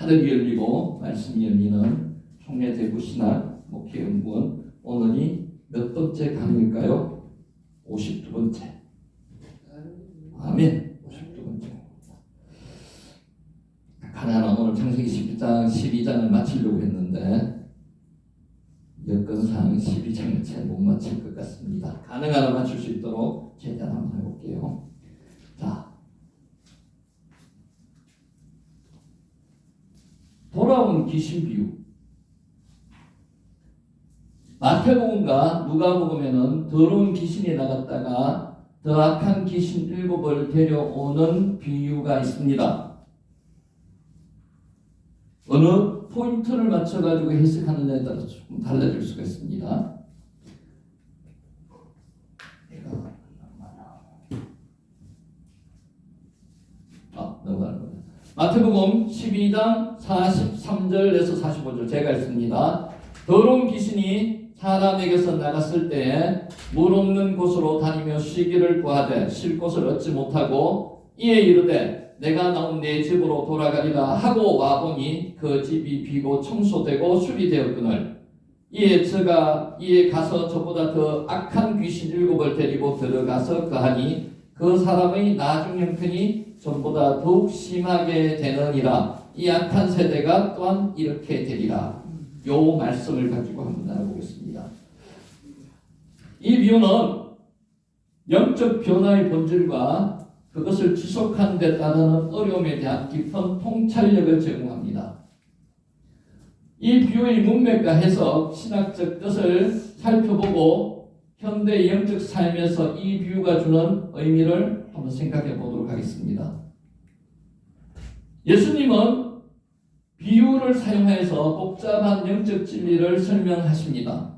하늘이 열리고 말씀이 열리는 총회대구신학 목회연구원 오늘이 몇 번째 강의일까요? 52번째. 아멘. 52번째. 가나안 오늘 창세기 12장, 12장을 마치려고 했는데 여건상 12장을 잘 못 마칠 것 같습니다. 가능하면 맞출 수 있도록 최대한 한번 해볼게요. 자, 돌아온 귀신 비유. 마태복음과 누가복음에는 더러운 귀신이 나갔다가 더 악한 귀신 7을 데려오는 비유가 있습니다. 어느 포인트를 맞춰가지고 해석하느냐에 따라서 조금 달라질 수가 있습니다. 넘어가는 거예요. 마태복음 12장 43절에서 45절 제가 읽습니다. 더러운 귀신이 사람에게서 나갔을 때에 물 없는 곳으로 다니며 쉬기를 구하되 쉴 곳을 얻지 못하고 이에 이르되 내가 나온 내 집으로 돌아가리라 하고 와보니 그 집이 비고 청소되고 수리되었거늘 이에 가서 저보다 더 악한 귀신 7을 데리고 들어가서 거하니 그 사람의 나중 형편이 전보다 더욱 심하게 되느니라. 이 악한 세대가 또한 이렇게 되리라. 요 말씀을 가지고 한번 나눠보겠습니다. 이 비유는 영적 변화의 본질과 그것을 지속하는 데 따르는 어려움에 대한 깊은 통찰력을 제공합니다. 이 비유의 문맥과 해석, 신학적 뜻을 살펴보고 현대 영적 삶에서 이 비유가 주는 의미를 한번 생각해 보도록 하겠습니다. 예수님은 비유를 사용해서 복잡한 영적 진리를 설명하십니다.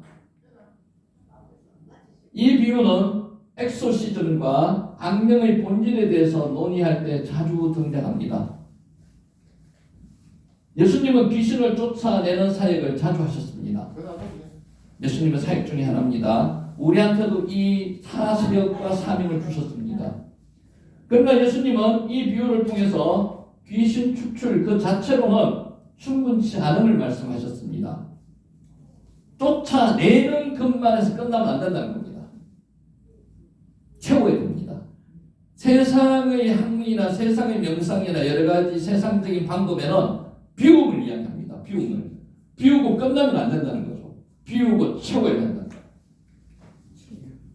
이 비유는 엑소시즘과 악령의 본질에 대해서 논의할 때 자주 등장합니다. 예수님은 귀신을 쫓아내는 사역을 자주 하셨습니다. 예수님의 사역 중에 하나입니다. 우리한테도 이 사역과 사명을 주셨습니다. 그러나 예수님은 이 비유를 통해서 귀신 추출 그 자체로는 충분치 않음을 말씀하셨습니다. 쫓아내는 것만에서 끝나면 안 된다는 겁니다. 채워야 됩니다. 세상의 학문이나 세상의 명상이나 여러 가지 세상적인 방법에는 비움을 이야기합니다. 비움을. 비우고 끝나면 안 된다는 거죠. 비우고 채워야 된다.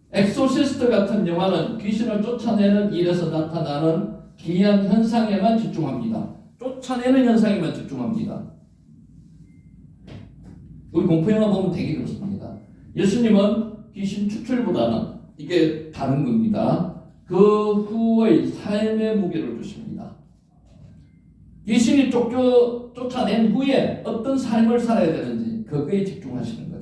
엑소시스트 같은 영화는 귀신을 쫓아내는 일에서 나타나는 기이한 현상에만 집중합니다. 쫓아내는 현상에만 집중합니다. 우리 공포영화 보면 되게 그렇습니다. 예수님은 귀신 추출보다는 이게 다른 겁니다. 그 후의 삶의 무게를 주십니다. 귀신이 쫓아낸 후에 어떤 삶을 살아야 되는지 그거에 집중하시는 거죠.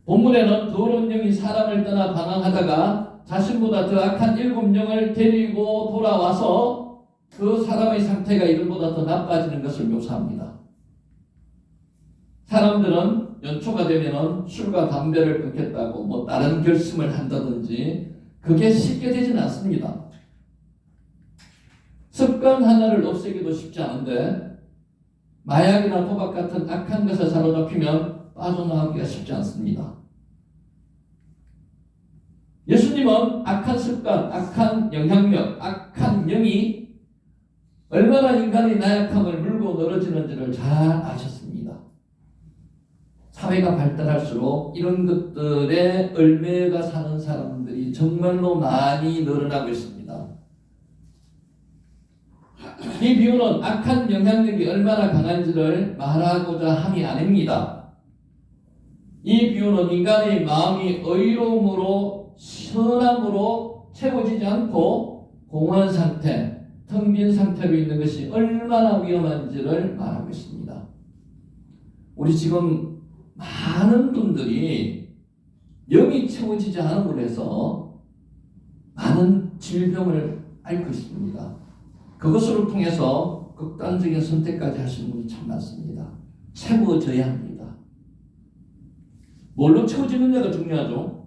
본문에는 더러운 영이 사람을 떠나 방황하다가 자신보다 더 악한 7영을 데리고 돌아와서 그 사람의 상태가 이전보다 더 나빠지는 것을 묘사합니다. 사람들은 연초가 되면은 술과 담배를 끊겠다고 다른 결심을 한다든지 그게 쉽게 되지는 않습니다. 습관 하나를 없애기도 쉽지 않은데 마약이나 도박 같은 악한 것에 사로잡히면 빠져나오기가 쉽지 않습니다. 예수님은 악한 습관, 악한 영향력, 악한 영이 얼마나 인간의 나약함을 물고 늘어지는지를 잘 아셨습니다. 사회가 발달할수록 이런 것들에 얽매가 사는 사람들이 정말로 많이 늘어나고 있습니다. 이 비유는 악한 영향력이 얼마나 강한지를 말하고자 함이 아닙니다. 이 비유는 인간의 마음이 의로움으로 선함으로 채워지지 않고 공허한 상태, 텅 빈 상태로 있는 것이 얼마나 위험한지를 말하고 있습니다. 우리 지금 많은 분들이 영이 채워지지 않음으로 해서 많은 질병을 앓고 있습니다. 그것을 통해서 극단적인 선택까지 하시는 분이 참 많습니다. 채워져야 합니다. 뭘로 채워지느냐가 중요하죠.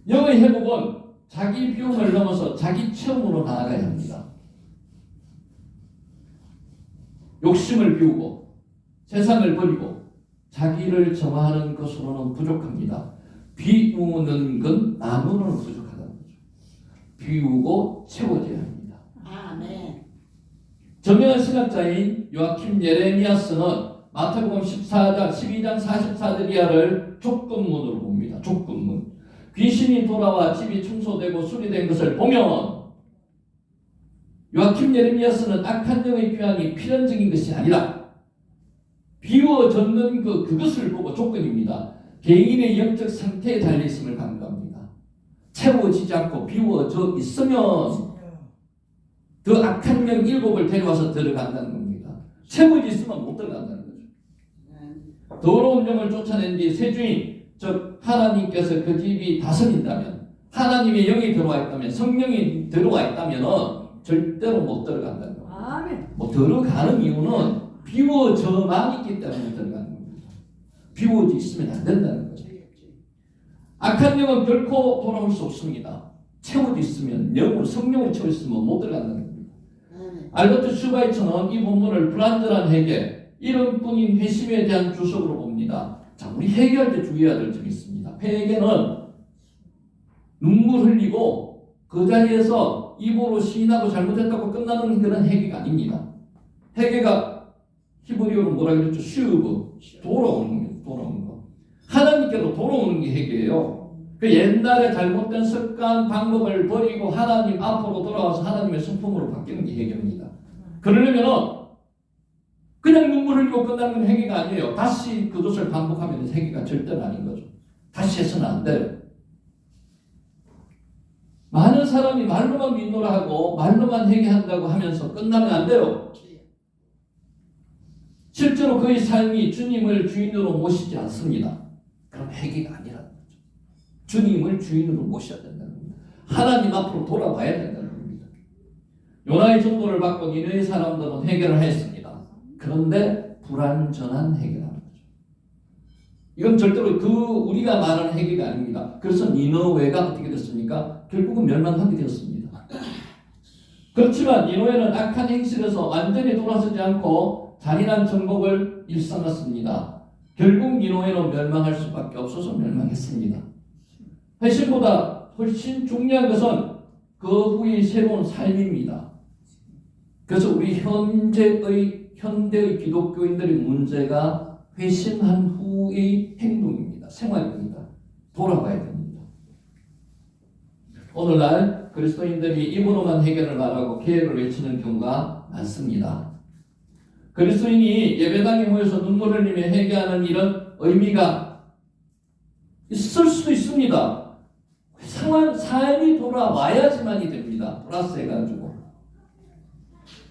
영의 회복은 자기 비움을 넘어서 자기 체험으로 나아가야 합니다. 욕심을 비우고 세상을 버리고 자기를 정화하는 것으로는 부족합니다. 비우는 건 나누는 부족하다는 거죠. 비우고 채워져야 합니다. 아멘. 저명한 신학자인 요아킴 예레미야스는 마태복음 12장 44절 이하를 족근문으로 봅니다. 족근문. 귀신이 돌아와 집이 청소되고 수리된 것을 보면 요아킴 예레미야스는 악한 영의 귀환이 필연적인 것이 아니라 비워졌는 그것을 보고 조건입니다. 개인의 영적 상태에 달려있음을 강조합니다. 채워지지 않고 비워져 있으면 더 악한 영 7을 데려와서 들어간다는 겁니다. 채워져 있으면 못 들어간다는 거죠. 더러운 영을 쫓아낸 뒤 새 주인, 즉 하나님께서 그 집이 다스린다면, 하나님의 영이 들어와 있다면, 성령이 들어와 있다면 절대로 못 들어간다는 겁니다. 아멘. 뭐 들어가는 이유는 비워져만 있기 때문에 들어가는 겁니다. 비워져 있으면 안 된다는 거죠. 악한 영은 결코 돌아올 수 없습니다. 채워져 있으면, 영으로 성령으로 채워 있으면 못 들어간다는 겁니다. 알버트 슈바이처는 이 본문을 불완전한 회개, 이름뿐인 회심에 대한 주석으로 봅니다. 자, 우리 회개할 때 주의해야 될 점이 있습니다. 회개는 눈물 흘리고 그 자리에서 입으로 시인하고 잘못했다고 끝나는 그런 회개가 아닙니다. 회개가 히브리어로 뭐라 그랬죠? 슈브, 돌아오는 거. 하나님께로 돌아오는 게 회개예요. 그 옛날에 잘못된 습관, 방법을 버리고 하나님 앞으로 돌아와서 하나님의 성품으로 바뀌는 게 회개입니다. 그러려면 그냥 눈물 흘리고 끝나는 건 회개가 아니에요. 다시 그것을 반복하면 회개가 절대로 아닌 거죠. 다시 해서는 안 돼요. 많은 사람이 말로만 민노라 하고 말로만 회개한다고 하면서 끝나면 안 돼요. 실제로 그의 삶이 주님을 주인으로 모시지 않습니다. 그럼 회개가 아니라는 거죠. 주님을 주인으로 모셔야 된다는 겁니다. 하나님 앞으로 돌아와야 된다는 겁니다. 요나의 전도를 받고 니느웨 사람들은 회개를 했습니다. 그런데 불완전한 회개라는 거죠. 이건 절대로 우리가 말하는 회개가 아닙니다. 그래서 니느웨가 어떻게 됐습니까? 결국은 멸망하게 되었습니다. 그렇지만 니느웨는 악한 행실에서 완전히 돌아서지 않고 잔인한 정복을 일삼았습니다. 결국 니느웨는 멸망할 수밖에 없어서 멸망했습니다. 회심보다 훨씬 중요한 것은 그 후의 새로운 삶입니다. 그래서 우리 현대의 기독교인들의 문제가 회심한 후의 행동입니다. 생활입니다. 돌아가야 됩니다. 오늘날 그리스도인들이 입으로만 해결을 말하고 계획을 외치는 경우가 많습니다. 그리스도인이 예배당에 모여서 눈물 흘리며 회개하는 이런 의미가 있을 수도 있습니다. 삶이 돌아와야지만이 됩니다. 플러스 해가지고.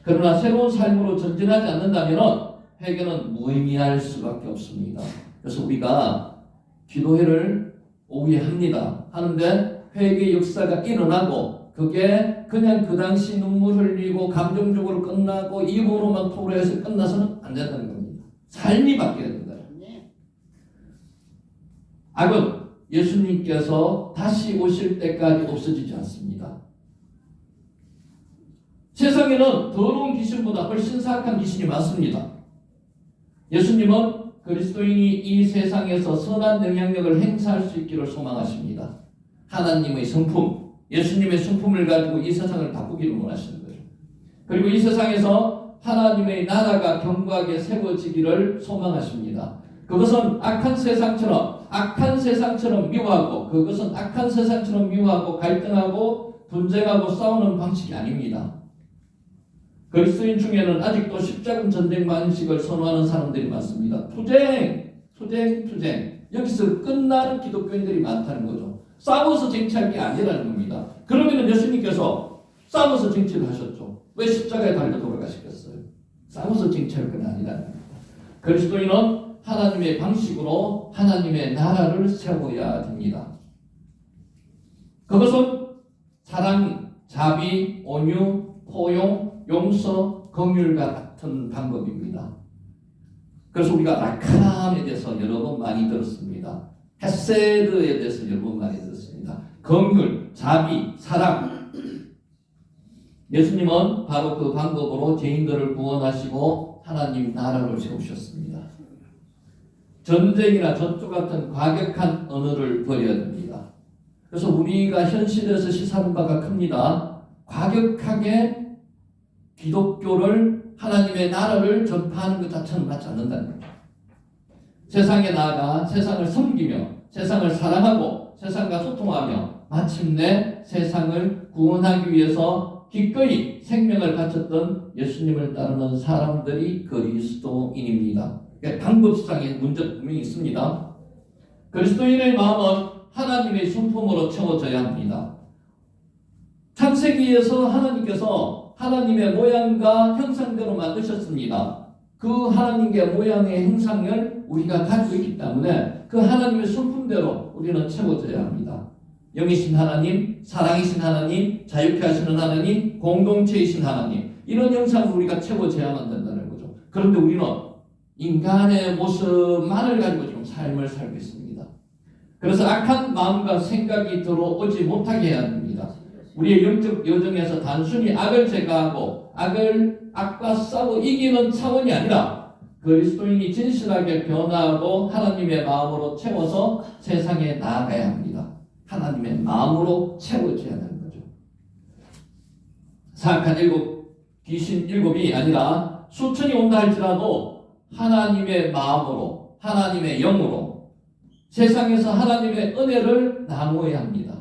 그러나 새로운 삶으로 전진하지 않는다면 회개는 무의미할 수밖에 없습니다. 그래서 우리가 기도회를 오후에 합니다. 하는데 회개 역사가 일어나고 그게 그냥 그 당시 눈물 흘리고 감정적으로 끝나고 입으로만 토로해서 끝나서는 안 된다는 겁니다. 삶이 바뀌어야 된다. 악은 예수님께서 다시 오실 때까지 없어지지 않습니다. 세상에는 더러운 귀신보다 훨씬 사악한 귀신이 많습니다. 예수님은 그리스도인이 이 세상에서 선한 영향력을 행사할 수 있기를 소망하십니다. 하나님의 성품, 예수님의 성품을 가지고 이 세상을 바꾸기를 원하시는 거죠. 그리고 이 세상에서 하나님의 나라가 견고하게 세워지기를 소망하십니다. 그것은 악한 세상처럼 미워하고 그것은 악한 세상처럼 미워하고 갈등하고 분쟁하고 싸우는 방식이 아닙니다. 그리스도인 중에는 아직도 십자군 전쟁 방식을 선호하는 사람들이 많습니다. 투쟁. 여기서 끝나는 기독교인들이 많다는 거죠. 싸워서 쟁취할 게 아니라는 겁니다. 그러면 예수님께서 싸워서 쟁취를 하셨죠. 왜 십자가에 달려 돌아가시겠어요? 싸워서 쟁취할 건 아니라는 겁니다. 그리스도인은 하나님의 방식으로 하나님의 나라를 세워야 됩니다. 그것은 사랑, 자비, 온유, 포용, 용서, 긍휼과 같은 방법입니다. 그래서 우리가 라캄에 대해서 여러 번 많이 들었습니다. 헤세드에 대해서 여러 번 많이 들었습니다. 긍휼, 자비, 사랑. 예수님은 바로 그 방법으로 죄인들을 구원하시고 하나님 나라를 세우셨습니다. 전쟁이나 전투 같은 과격한 언어를 버려야 됩니다. 그래서 우리가 현실에서 시사하는 바가 큽니다. 과격하게 기독교를 하나님의 나라를 전파하는 것 자체는 맞지 않는다는 거죠. 세상에 나아가 세상을 섬기며 세상을 사랑하고 세상과 소통하며 마침내 세상을 구원하기 위해서 기꺼이 생명을 바쳤던 예수님을 따르는 사람들이 그리스도인입니다. 방법상의 문제가 분명히 있습니다. 그리스도인의 마음은 하나님의 성품으로 채워져야 합니다. 창세기에서 하나님께서 하나님의 모양과 형상대로 만드셨습니다. 그 하나님의 모양의 형상을 우리가 가지고 있기 때문에 그 하나님의 성품대로 우리는 채워져야 합니다. 영이신 하나님, 사랑이신 하나님, 자유케 하시는 하나님, 공동체이신 하나님, 이런 형상을 우리가 채워져야만 된다는 거죠. 그런데 우리는 인간의 모습만을 가지고 지금 삶을 살고 있습니다. 그래서 악한 마음과 생각이 들어오지 못하게 해야 합니다. 우리의 영적 여정에서 단순히 악을 제거하고 악과 싸워 이기는 차원이 아니라 그리스도인이 진실하게 변화하고 하나님의 마음으로 채워서 세상에 나아가야 합니다. 하나님의 마음으로 채워져야 하는 거죠. 사악한 귀신 일곱이 아니라 수천이 온다 할지라도 하나님의 마음으로, 하나님의 영으로 세상에서 하나님의 은혜를 나누어야 합니다.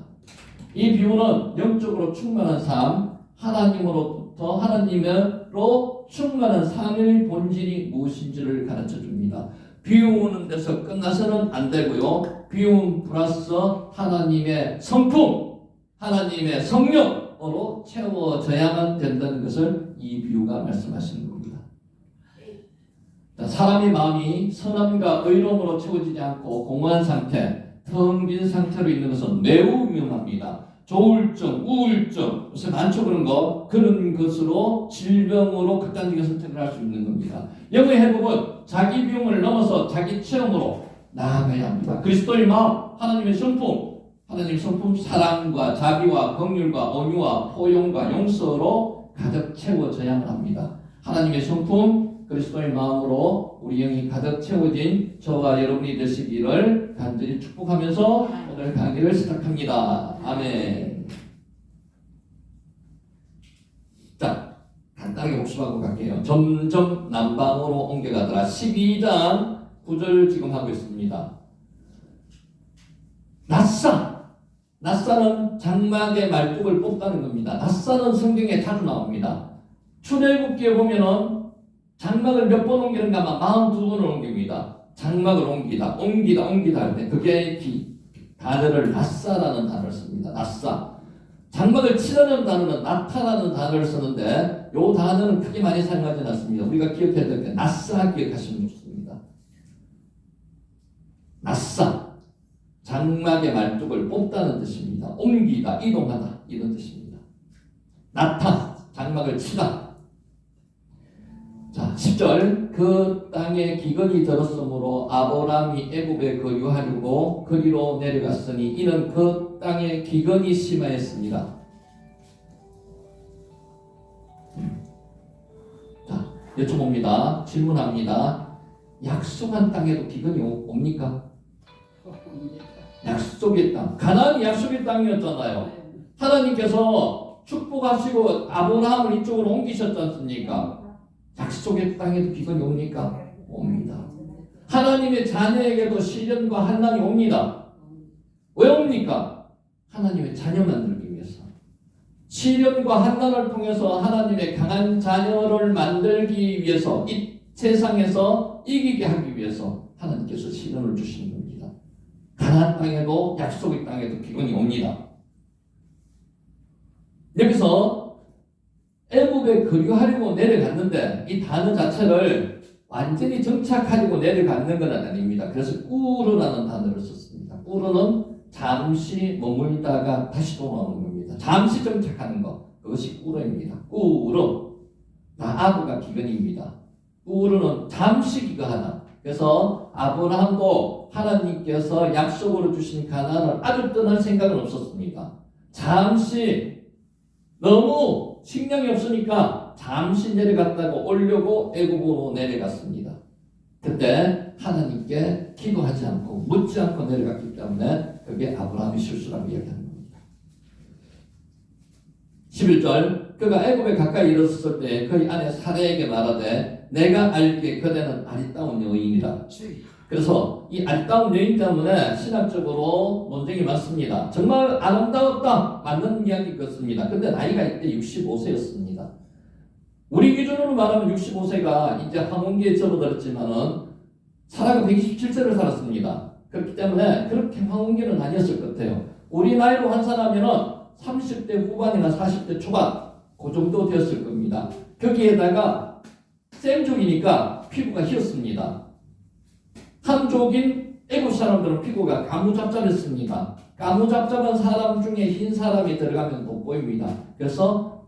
이 비유는 영적으로 충만한 삶, 하나님으로부터 하나님으로 충만한 삶의 본질이 무엇인지를 가르쳐 줍니다. 비우는 데서 끝나서는 안 되고요. 비움 플러스 하나님의 성품, 하나님의 성령으로 채워져야만 된다는 것을 이 비유가 말씀하시는 겁니다. 사람의 마음이 선함과 의로움으로 채워지지 않고 공허한 상태, 텅 빈 상태로 있는 것은 매우 위험합니다. 조울증, 우울증, 요새 많죠 그런 것으로 질병으로 극단적인 선택을 할 수 있는 겁니다. 영의 회복은 자기 비움을 넘어서 자기 체험으로 나아가야 합니다. 그리스도의 마음, 하나님의 성품, 사랑과 자비와 긍휼과 온유와 포용과 용서로 가득 채워져야만 합니다. 하나님의 성품, 그리스도의 마음으로 우리 영이 가득 채워진 저와 여러분이 되시기를 간절히 축복하면서 오늘 강의를 시작합니다. 아멘. 자, 간단하게 복습하고 갈게요. 점점 남방으로 옮겨가더라. 12장 9절 지금 하고 있습니다. 낫사는 장막의 말뚝을 뽑다는 겁니다. 낫사는 성경에 자주 나옵니다. 출애굽기에 보면은 장막을 몇 번 옮기는가 하면 42번을 옮깁니다. 장막을 옮기다 할 때 그게 단어를 낫사라는 단어를 씁니다. 낫사. 장막을 치라는 단어는 나타라는 단어를 쓰는데 이 단어는 크게 많이 사용하지 않습니다. 우리가 기억해야 될 때 낫사 기억하시면 좋습니다. 낫사. 장막의 말뚝을 뽑다는 뜻입니다. 옮기다, 이동하다 이런 뜻입니다. 나타, 장막을 치다. 자, 10절 그 땅에 기근이 들었으므로 아브라함이 애굽에 거류하려고 그리로 내려갔으니 이는 그 땅에 기근이 심하였습니다. 자, 여쭤봅니다. 질문합니다. 약속한 땅에도 기근이 옵니까? 약속의 땅. 가나안이 약속의 땅이었잖아요. 하나님께서 축복하시고 아브라함을 이쪽으로 옮기셨지 않습니까? 약속의 땅에도 기근이 옵니까? 옵니다. 하나님의 자녀에게도 시련과 환난이 옵니다. 왜 옵니까? 하나님의 자녀 만들기 위해서. 시련과 환난을 통해서 하나님의 강한 자녀를 만들기 위해서, 이 세상에서 이기게 하기 위해서 하나님께서 시련을 주시는 겁니다. 가나안 땅에도 약속의 땅에도 기근이 옵니다. 여기서 애굽에 거류하려고 내려갔는데 이 단어 자체를 완전히 정착하려고 내려가는 건 아닙니다. 그래서 꾸르라는 단어를 썼습니다. 꾸르는 잠시 머물다가 다시 돌아오는 겁니다. 잠시 정착하는 것, 그것이 꾸르입니다. 꾸르. 아부가 기근입니다. 꾸르는 잠시 기근하다. 그래서 아브라함도 하나님께서 약속으로 주신 가나안을 아주 떠날 생각은 없었습니다. 잠시 너무 식량이 없으니까 잠시 내려갔다가 오려고 애굽으로 내려갔습니다. 그때 하나님께 기도하지 않고 묻지 않고 내려갔기 때문에 그게 아브라함의 실수라고 이야기하는 겁니다. 11절 그가 애굽에 가까이 이르렀을 때 그의 아내 사라에게 말하되 내가 알기에 그대는 아리따운 여인이라. 그래서 이 아리따운 여인 때문에 신학적으로 논쟁이 많습니다. 정말 아름다웠다 맞는 이야기 같습니다. 근데 나이가 이때 65세였습니다. 우리 기준으로 말하면 65세가 이제 황혼기에 접어들었지만은 사라가 127세를 살았습니다. 그렇기 때문에 그렇게 황혼기는 아니었을 것 같아요. 우리 나이로 환산하면은 30대 후반이나 40대 초반 그 정도 되었을 겁니다. 거기에다가 셈족이니까 피부가 희었습니다. 한족인 애국 사람들은 피부가 가무잡잡했습니다. 가무잡잡한 사람 중에 흰 사람이 들어가면 돋보입니다. 그래서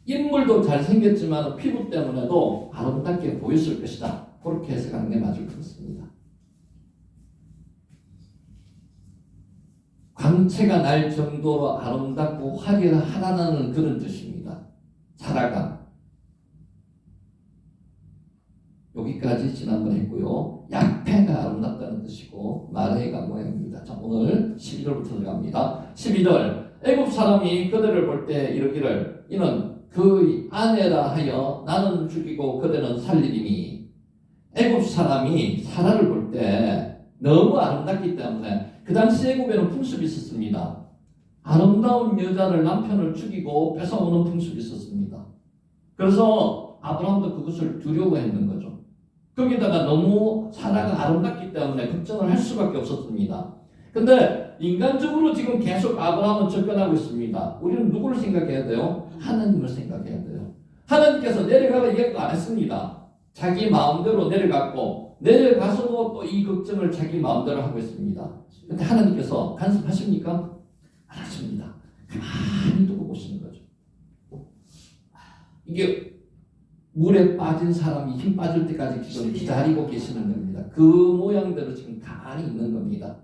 인물도 잘생겼지만 피부 때문에도 아름답게 보였을 것이다. 그렇게 해석하는 게 맞을 것 같습니다. 광채가 날 정도로 아름답고 화려하다는 그런 뜻입니다. 사라가 여기까지 지난번에 했고요. 약패가 아름답다는 뜻이고 마레가 모양입니다. 자, 오늘 12절부터 들어갑니다. 12절 애굽 사람이 그들을 볼 때 이르기를 이는 그의 아내라 하여 나는 죽이고 그대는 살리리니. 애굽 사람이 사라를 볼 때 너무 아름답기 때문에 그 당시 애굽에는 풍습이 있었습니다. 아름다운 여자를 남편을 죽이고 뺏어오는 풍습이 있었습니다. 그래서 아브라함도 그것을 두려워했는 거죠. 거기다가 너무 사라가 아름답기 때문에 걱정을 할 수밖에 없었습니다. 근데 인간적으로 지금 계속 아브라함은 접근하고 있습니다. 우리는 누구를 생각해야 돼요? 하나님을 생각해야 돼요. 하나님께서 내려가라 이야기도 안 했습니다. 자기 마음대로 내려갔고 내려가서도 또 이 걱정을 자기 마음대로 하고 있습니다. 근데 하나님께서 간섭하십니까? 안 하십니다. 가만히 두고 보시는 거죠. 이게 물에 빠진 사람이 힘 빠질 때까지 기다리고 계시는 겁니다. 그 모양대로 지금 가만히 있는 겁니다.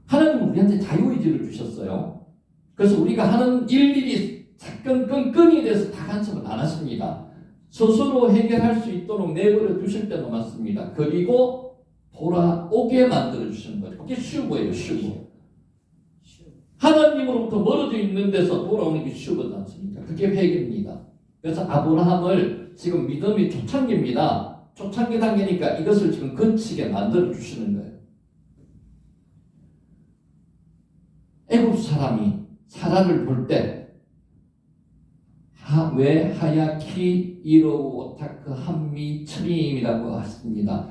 하나님은 우리한테 자유의지를 주셨어요. 그래서 우리가 하는 일일이 사건 끈끈이 돼서 다 간섭을 안 하십니다. 스스로 해결할 수 있도록 내버려 두실 때도 많습니다. 그리고 돌아오게 만들어 주시는 거죠. 그게 슈브예요, 슈브. 하나님으로부터 멀어져 있는 데서 돌아오는 게 슈브지 않습니까? 그게 회개입니다. 그래서 아브라함을 지금 믿음이 초창기입니다. 초창기 단계니까 이것을 지금 거치게 만들어 주시는 거예요. 애굽 사람이 사라를 볼 때 왜 하얗기 이로우 오타크 한미 트림이라고 했습니다.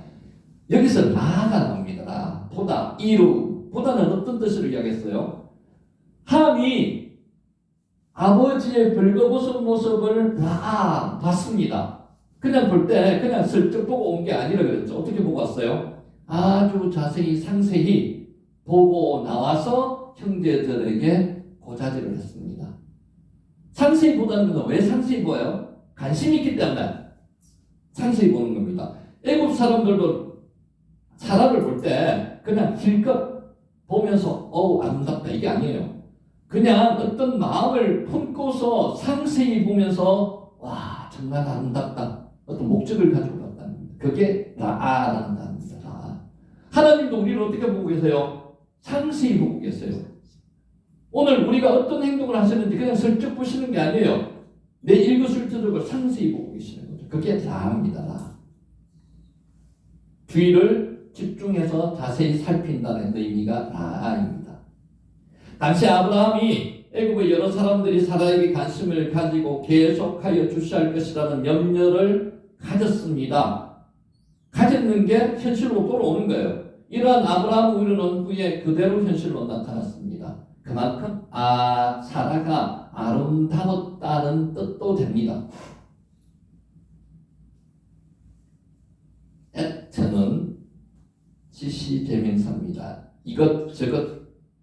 여기서 라가 나옵니다. 라, 보다, 이로우. 보다는 어떤 뜻을 이야기했어요? 함이 아버지의 벌거벗은 모습을 봤습니다. 그냥 볼 때 그냥 슬쩍 보고 온 게 아니라 그랬죠. 어떻게 보고 왔어요? 아주 자세히 상세히 보고 나와서 형제들에게 고자질을 했습니다. 상세히 보다는 건 왜 상세히 보여요? 관심이 있기 때문에 상세히 보는 겁니다. 애굽 사람들도 사람을 볼 때 그냥 힐끗 보면서 아름답다 이게 아니에요. 그냥 어떤 마음을 품고서 상세히 보면서 와 정말 아름답다 어떤 목적을 가지고 봤다는 겁니다. 그게 라아라는 단어입니다. 라아. 하나님도 우리를 어떻게 보고 계세요? 상세히 보고 계세요. 오늘 우리가 어떤 행동을 하시는지 그냥 슬쩍 보시는 게 아니에요. 내 일거수일투족을 상세히 보고 계시는 거죠. 그게 라입니다. 라. 주의를 집중해서 자세히 살핀다는 의미가 라입니다. 당시 아브라함이 애굽의 여러 사람들이 사라에게 관심을 가지고 계속하여 주시할 것이라는 염려를 가졌습니다. 가졌는 게 현실로 돌아오는 거예요. 이러한 아브라함 우려는 후에 그대로 현실로 나타났습니다. 그만큼 사라가 아름다웠다는 뜻도 됩니다. 에트는 지시대명사입니다. 이것저것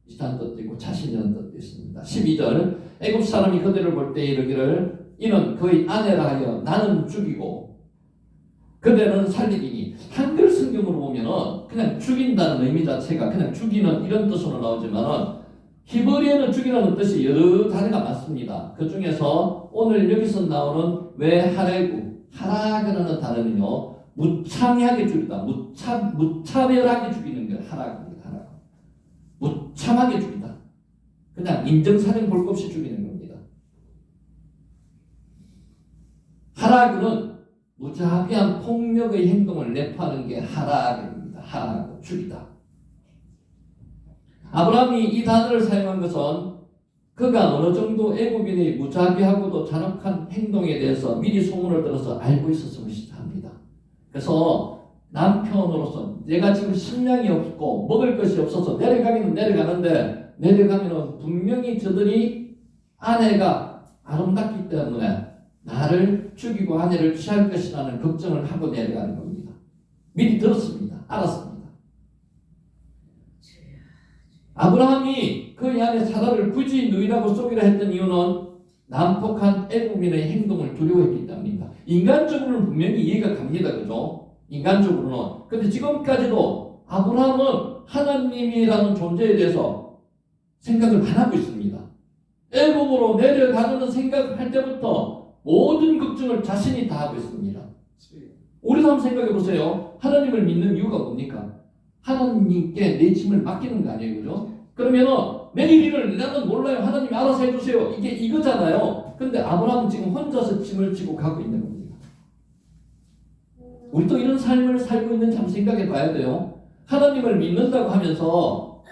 비슷한 뜻도 있고 자신이라는 뜻도 있습니다. 12절 애굽 사람이 그들을 볼 때 이르기를 이는 그의 아내라 하여 나는 죽이고 그대는 살리리니. 한글 성경으로 보면은 그냥 죽인다는 의미 자체가 그냥 죽이는 이런 뜻으로 나오지만은 히브리어는 죽이라는 뜻이 여러 단어가 많습니다. 그 중에서 오늘 여기서 나오는 외하레구, 하락이라는 단어는요, 무참하게 죽이다. 무차별하게 죽이는 게 하락입니다. 하락. 무참하게 죽이다. 그냥 인정사정 볼 것 없이 죽이는 겁니다. 하락은 무자비한 폭력의 행동을 내포하는 게 하락입니다. 하락, 죽이다. 아브라함이 이 단어를 사용한 것은 그가 어느 정도 애굽인의 무자비하고도 잔혹한 행동에 대해서 미리 소문을 들어서 알고 있었음을 시사합니다. 그래서 남편으로서 내가 지금 식량이 없고 먹을 것이 없어서 내려가기는 내려가는데 내려가면 분명히 저들이 아내가 아름답기 때문에 나를 죽이고 아내를 취할 것이라는 걱정을 하고 내려가는 겁니다. 미리 들었습니다. 알았습니다. 아브라함이 그 아내 사라를 굳이 누이라고 쏘기로 했던 이유는 난폭한 애굽인의 행동을 두려워했기 때문입니다. 인간적으로는 분명히 이해가 갑니다. 그죠? 인간적으로는. 근데 지금까지도 아브라함은 하나님이라는 존재에 대해서 생각을 안 하고 있습니다. 애굽으로 내려가는 생각을 할 때부터 모든 걱정을 자신이 다 하고 있습니다. 우리도 한번 생각해 보세요. 하나님을 믿는 이유가 뭡니까? 하나님께 내 짐을 맡기는 거 아니에요, 그죠? 그러면은 내일 일을 나는 몰라요. 하나님이 알아서 해주세요. 이게 이거잖아요. 근데 아브라함은 지금 혼자서 짐을 지고 가고 있는 겁니다. 우리도 이런 삶을 살고 있는지 한번 생각해 봐야 돼요. 하나님을 믿는다고 하면서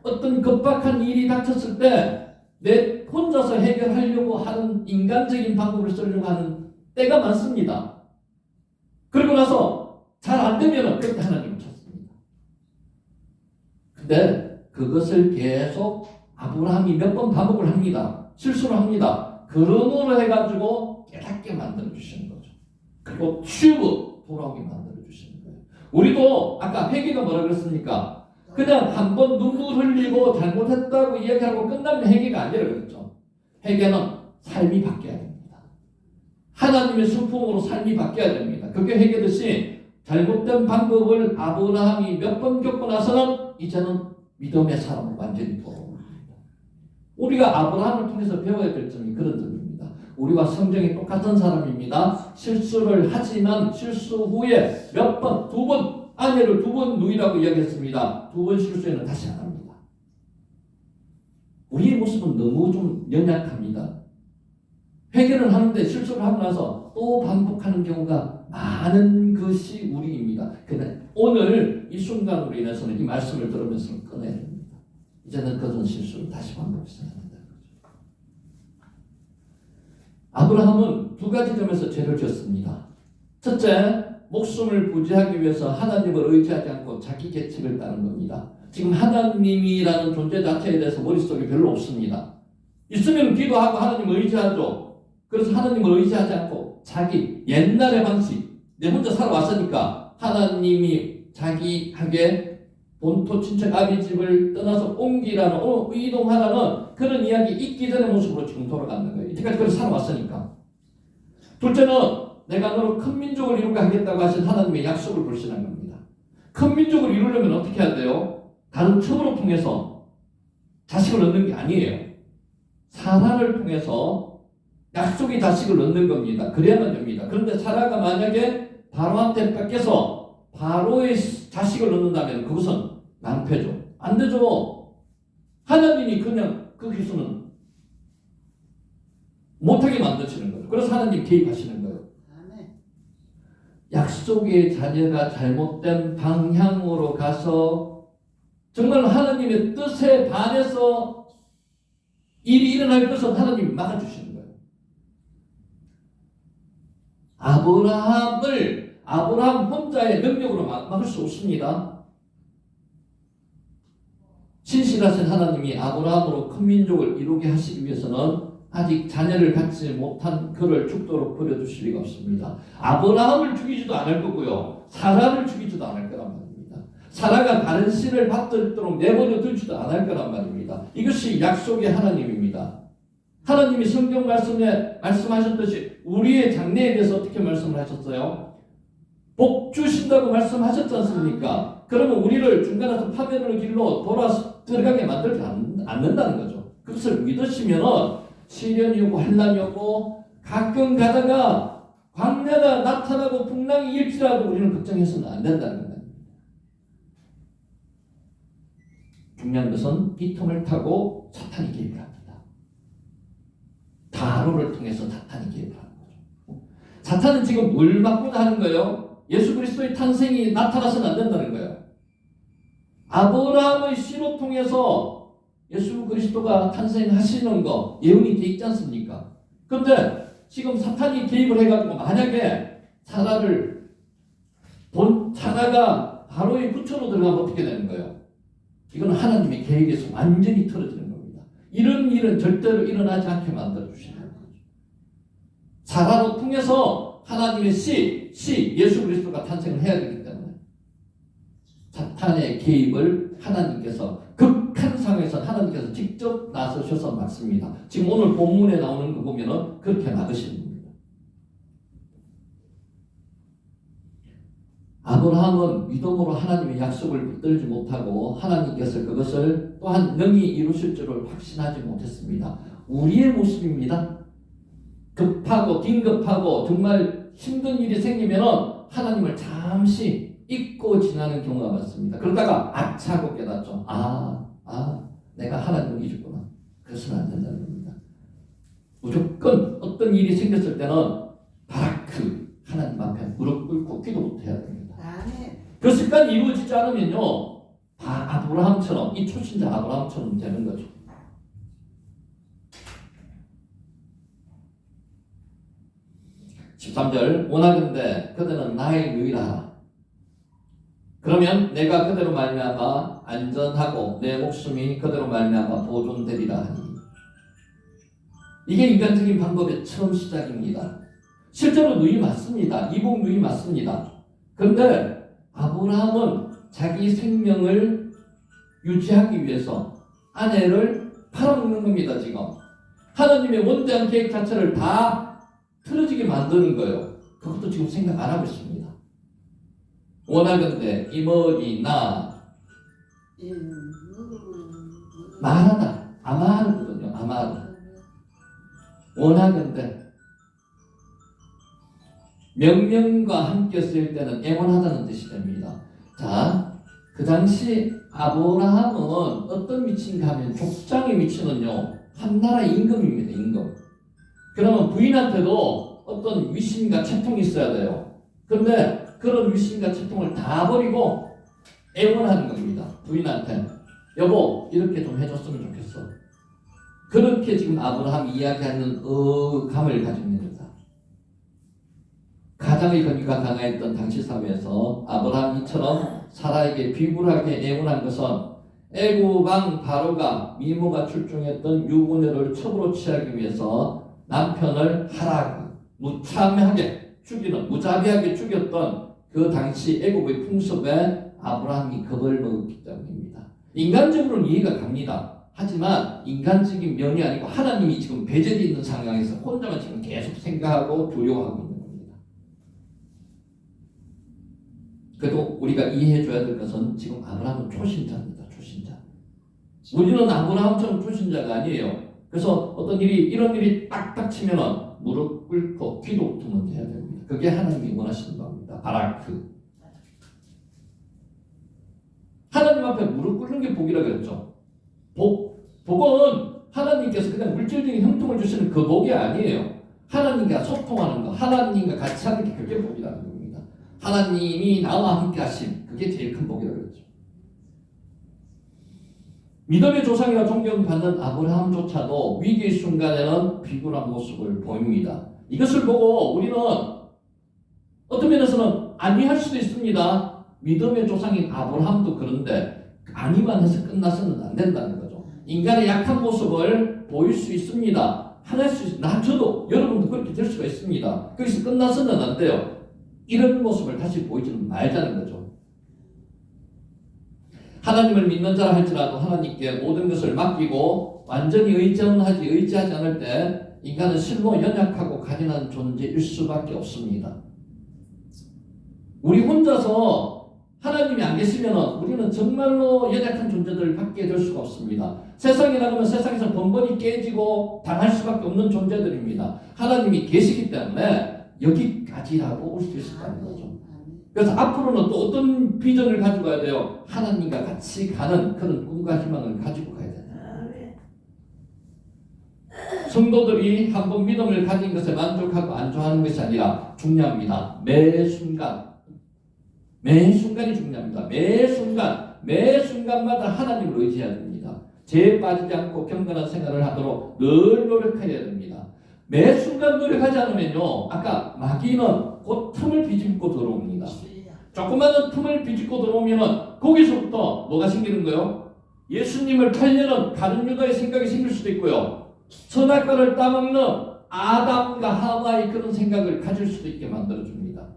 어떤 급박한 일이 닥쳤을 때 내 혼자서 해결하려고 하는 인간적인 방법을 쓰려고 하는 때가 많습니다. 그리고 나서 잘 안 되면은 그때 하나님을 찾습니다. 근데 그것을 계속 아브라함이 몇 번 반복을 합니다. 실수를 합니다. 그러므로 해가지고 깨닫게 만들어 주시는 거죠. 그리고 튜브 돌아오게 만들어 주시는 거예요. 우리도 아까 회개가 뭐라 그랬습니까? 그냥 한 번 눈물 흘리고 잘못했다고 이야기하고 끝나면 회개가 아니라 그랬죠. 회개는 삶이 바뀌어야 됩니다. 하나님의 순풍으로 삶이 바뀌어야 됩니다. 그게 회개듯이 잘못된 방법을 아브라함이 몇 번 겪고 나서는 이제는 믿음의 사람을 완전히 돌아옵니다. 우리가 아브라함을 통해서 배워야 될 점이 그런 점입니다. 우리와 성경이 똑같은 사람입니다. 실수를 하지만 실수 후에 몇 번, 두 번, 아내를 두 번 누이라고 이야기했습니다. 두 번 실수에는 다시 안 합니다. 우리의 모습은 너무 좀 연약합니다. 회개를 하는데 실수를 하고 나서 또 반복하는 경우가 많은 것이 우리입니다. 그런데 오늘 이 순간으로 인해서는 이 말씀을 들으면서 꺼내야 됩니다. 이제는 그런 실수를 다시 반복해서 해야 된다는 거죠. 아브라함은 두 가지 점에서 죄를 지었습니다. 첫째, 목숨을 부지하기 위해서 하나님을 의지하지 않고 자기 계책을 따른 겁니다. 지금 하나님이라는 존재 자체에 대해서 머릿속에 별로 없습니다. 있으면 기도하고 하나님을 의지하죠. 그래서 하나님을 의지하지 않고 자기 옛날의 방식, 내 혼자 살아왔으니까 하나님이 자기에게 본토 친척 아비 집을 떠나서 옮기라는, 이동하라는 그런 이야기 있기 전의 모습으로 지금 돌아가는 거예요. 이때까지 그렇게 살아왔으니까. 둘째는 내가 너로 큰 민족을 이루게 하겠다고 하신 하나님의 약속을 불신한 겁니다. 큰 민족을 이루려면 어떻게 해야 돼요? 다른 첩으로 통해서 자식을 얻는 게 아니에요. 사라를 통해서 약속의 자식을 얻는 겁니다. 그래야만 됩니다. 그런데 사라가 만약에 바로한테 뺏겨서 바로의 자식을 얻는다면 그것은 낭패죠. 안 되죠. 하나님이 그냥 그 기수는 못하게 만드시는 거예요. 그래서 하나님 개입하시는 거예요. 약속의 자녀가 잘못된 방향으로 가서 정말 하나님의 뜻에 반해서 일이 일어날 것은 하나님이 막아주시는 거예요. 아브라함 혼자의 능력으로 막을 수 없습니다. 신실하신 하나님이 아브라함으로 큰 민족을 이루게 하시기 위해서는 아직 자녀를 갖지 못한 그를 죽도록 버려두실 리가 없습니다. 아브라함을 죽이지도 않을 거고요. 사라를 죽이지도 않을 거란 말입니다. 사라가 다른 신을 받들도록 내버려 두지도 않을 거란 말입니다. 이것이 약속의 하나님입니다. 하나님이 성경 말씀에 말씀하셨듯이 우리의 장래에 대해서 어떻게 말씀을 하셨어요? 복 주신다고 말씀하셨지 않습니까? 그러면 우리를 중간에서 파멸의 길로 들어가게 만들지 않는다는 거죠. 그것을 믿으시면은 시련이 오고 환난이 오고 가끔 가다가 광야가 나타나고 풍랑이 일지라도 우리는 걱정해서는 안 된다는 거예요. 중요한 것은 이 틈을 타고 사탄이 개입을 합니다. 다로를 통해서 사탄이 개입을 하는 거죠. 사탄은 지금 뭘 막고자 하는 거예요? 예수 그리스도의 탄생이 나타나서는 안 된다는 거예요. 아브라함의 씨로 통해서 예수 그리스도가 탄생하시는 거 예언이 돼 있지 않습니까? 그런데 지금 사탄이 개입을 해가지고 만약에 사라가 바로의 부처로 들어가면 어떻게 되는 거예요? 이건 하나님의 계획에서 완전히 틀어지는 겁니다. 이런 일은 절대로 일어나지 않게 만들어주시는 거죠. 사라로 통해서 하나님의 씨 예수 그리스도가 탄생을 해야 되기 때문에 사탄의 개입을 하나님께서 극한 상황에서 하나님께서 직접 나서셔서 막습니다. 지금 오늘 본문에 나오는 거 보면은 그렇게 막으시는 겁니다. 아브라함은 믿음으로 하나님의 약속을 붙들지 못하고 하나님께서 그것을 또한 능히 이루실 줄을 확신하지 못했습니다. 우리의 모습입니다. 급하고 긴급하고 정말 힘든 일이 생기면 하나님을 잠시 잊고 지나는 경우가 많습니다. 그러다가 아차고 깨닫죠. 내가 하나님을 잊었구나. 그래서는 안 된다는 겁니다. 무조건 어떤 일이 생겼을 때는 바라크 하나님 앞에 무릎 꿇고 기도부터 해야 됩니다. 그 습관이 이루어지지 않으면요, 아브라함처럼, 이 초신자 아브라함처럼 되는 거죠. (13절) 원하건대 그대는 나의 누이라 하라. 그러면 내가 그대로 말미암아 안전하고 내 목숨이 그대로 말미암아 보존되리라 하니. 이게 인간적인 방법의 처음 시작입니다. 실제로 누이 맞습니다. 이복 누이 맞습니다. 그런데 아브라함은 자기 생명을 유지하기 위해서 아내를 팔아먹는 겁니다. 지금 하나님의 원대한 계획 자체를 다 틀어지게 만드는 거예요. 그것도 지금 생각 안 하고 있습니다. 원하건대 이머리 나 말하다 아마르거든요. 아마르 원하건대 명령과 함께 쓰일 때는 애원하다는 뜻이 됩니다. 자, 그 당시 아브라함은 어떤 위치인가 하면 족장의 위치는요, 한 나라의 임금입니다. 임금. 그러면 부인한테도 어떤 위신과 채통이 있어야 돼요. 그런데 그런 위신과 채통을 다 버리고 애원하는 겁니다. 부인한테 여보 이렇게 좀 해줬으면 좋겠어. 그렇게 지금 아브라함이 이야기하는 감을 가지고 있는 거다. 가장의 권위가 강화했던 당시 사회에서 아브라함이처럼 사라에게 비굴하게 애원한 것은 애굽왕 바로가 미모가 출중했던 유부녀를 첩으로 취하기 위해서 남편을 하라고 무자비하게 죽였던 그 당시 애굽의 풍습에 아브라함이 겁을 먹었기 때문입니다. 인간적으로는 이해가 갑니다. 하지만 인간적인 면이 아니고 하나님이 지금 배제되어 있는 상황에서 혼자만 지금 계속 생각하고 두려워하고 있는 겁니다. 그래도 우리가 이해해줘야 될 것은 지금 아브라함은 초신자입니다. 초신자. 우리는 아브라함처럼 초신자가 아니에요. 그래서 어떤 이런 일이 딱딱 치면은 무릎 꿇고 기도부터 먼저 해야 됩니다. 그게 하나님이 원하시는 겁니다. 바라크. 하나님 앞에 무릎 꿇는 게 복이라 그랬죠. 복은 하나님께서 그냥 물질적인 형통을 주시는 그 복이 아니에요. 하나님과 소통하는 거, 하나님과 같이 하는 게 그게 복이라는 겁니다. 하나님이 나와 함께 하심, 그게 제일 큰 복이라 그랬죠. 믿음의 조상이라 존경받는 아브라함조차도 위기의 순간에는 비굴한 모습을 보입니다. 이것을 보고 우리는 어떤 면에서는 안위할 수도 있습니다. 믿음의 조상인 아브라함도 그런데 안위만 해서 끝나서는 안 된다는 거죠. 인간의 약한 모습을 보일 수 있습니다. 하날 수 있습니다. 저도 여러분도 그렇게 될 수가 있습니다. 거기서 끝나서는 안 돼요. 이런 모습을 다시 보이지는 말자는 거죠. 하나님을 믿는 자라 할지라도 하나님께 모든 것을 맡기고 완전히 의지하지 않을 때 인간은 실로 연약하고 가련한 존재일 수밖에 없습니다. 우리 혼자서 하나님이 안 계시면 우리는 정말로 연약한 존재들을 받게 될 수가 없습니다. 세상에 나가면 세상에서 번번이 깨지고 당할 수밖에 없는 존재들입니다. 하나님이 계시기 때문에 여기까지라도 올 수 있었다는 거죠. 그래서 앞으로는 또 어떤 비전을 가지고 가야 돼요? 하나님과 같이 가는 그런 꿈과 희망을 가지고 가야 돼요. 성도들이 한번 믿음을 가진 것에 만족하고 안주하는 것이 아니라 중요합니다. 매 순간이 중요합니다. 매 순간마다 하나님을 의지해야 됩니다. 죄에 빠지지 않고 경건한 생활을 하도록 늘 노력해야 됩니다. 매 순간 노력하지 않으면요, 아까 마귀는 곧 틈을 비집고 들어옵니다. 조그마한 틈을 비집고 들어오면 거기서부터 뭐가 생기는 거예요? 예수님을 팔려는 가룟 유다의 생각이 생길 수도 있고요, 선악과를 따먹는 아담과 하와의 그런 생각을 가질 수도 있게 만들어줍니다.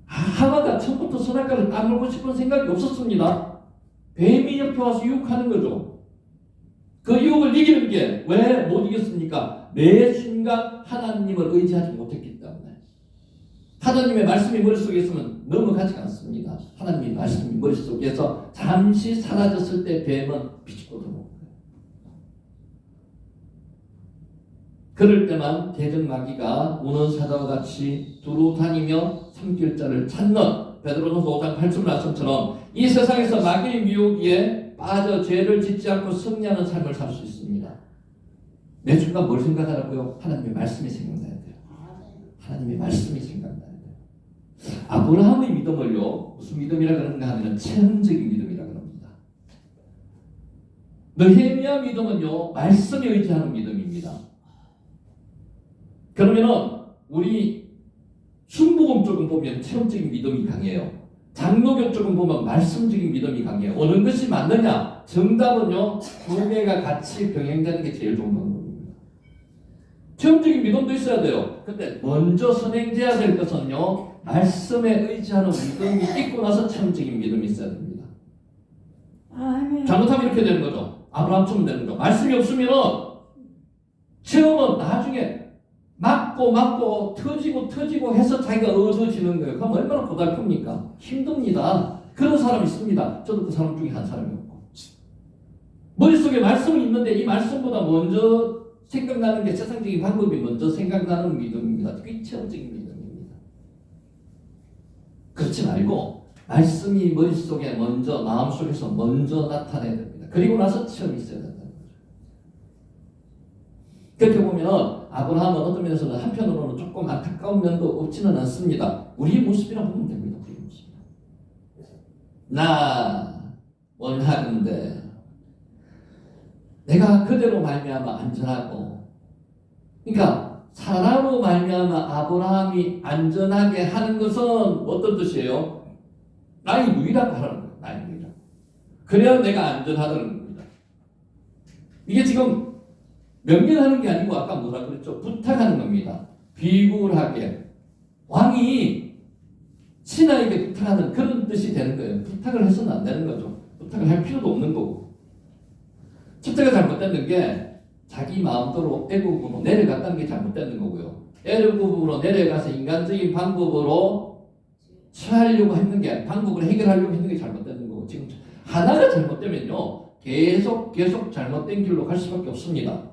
하와가 처음부터 선악과를 따먹고 싶은 생각이 없었습니다. 뱀이 옆에 와서 유혹하는 거죠. 그 유혹을 이기는 게 왜 못 이겼습니까? 매 순간 하나님을 의지하지 못했기 때문에. 하나님의 말씀이 머릿속에 있으면 넘어가지 않습니다. 하나님의 말씀이 머릿속에서 잠시 사라졌을 때 뱀은 비집고 들어옵니다. 그럴 때만 대적 마귀가 우는 사자와 같이 두루 다니며 삼킬 자를 찾는 베드로전서 5장 8절 말씀처럼 이 세상에서 마귀의 미혹에 빠져 죄를 짓지 않고 승리하는 삶을 살 수 있습니다. 매 순간 뭘 생각하라고요? 하나님의 말씀이 생각나야 돼요. 하나님의 말씀이 생각나야 돼요. 아브라함의 믿음을요, 무슨 믿음이라 그러는가 하면 체험적인 믿음이라 그럽니다. 느헤미야 믿음은요, 말씀에 의지하는 믿음입니다. 그러면은 우리 순복음 쪽은 보면 체험적인 믿음이 강해요. 장로교 쪽은 보면 말씀적인 믿음이 강해요. 어느 것이 맞느냐? 정답은요, 두 개가 같이 병행되는 게 제일 좋은 방법입니다. 체험적인 믿음도 있어야 돼요. 근데 먼저 선행돼야 될 것은요, 말씀에 의지하는 믿음이 있고 나서 체험적인 믿음이 있어야 됩니다. 잘못하면 이렇게 되는 거죠. 아브라함처럼 되는 거죠. 말씀이 없으면 체험은 나중에 맞고 터지고 해서 자기가 얻어지는 거예요. 그럼 얼마나 고달픕니까? 힘듭니다. 그런 사람이 있습니다. 저도 그 사람 중에 한 사람이었고, 머릿속에 말씀은 있는데 이 말씀보다 먼저 생각나는 게 세상적인 방법이 먼저 생각나는 믿음입니다. 그게 체험적인 믿음입니다. 그렇지 말고 말씀이 머릿속에 먼저, 마음속에서 먼저 나타나야 됩니다. 그리고 나서 체험이 있어야 된다는 거죠. 그렇게 보면 아브라함은 어떤 면에서는 한편으로는 조금 안타까운 면도 없지는 않습니다. 우리의 모습이라고 보면 됩니다. 우리의 모습. 나 원하는데 내가 그대로 말미암아 안전하고, 그러니까 사라로 말미암아 아브라함이 안전하게 하는 것은 어떤 뜻이에요? 나의 누이라고 하라는 거예요. 나의 누이라고. 그래야 내가 안전하다는 겁니다. 이게 지금 명령하는 게 아니고 아까 뭐라 그랬죠? 부탁하는 겁니다. 비굴하게. 왕이 신하에게 부탁하는 그런 뜻이 되는 거예요. 부탁을 해서는 안 되는 거죠. 부탁을 할 필요도 없는 거고. 첫째가 잘못되는 게 자기 마음대로 애국으로 내려갔다는 게 잘못되는 거고요. 애국으로 내려가서 인간적인 방법으로 취하려고 했는 게, 방법으로 해결하려고 했는 게 잘못되는 거고, 지금 하나가 잘못되면요, 계속 잘못된 길로 갈 수밖에 없습니다.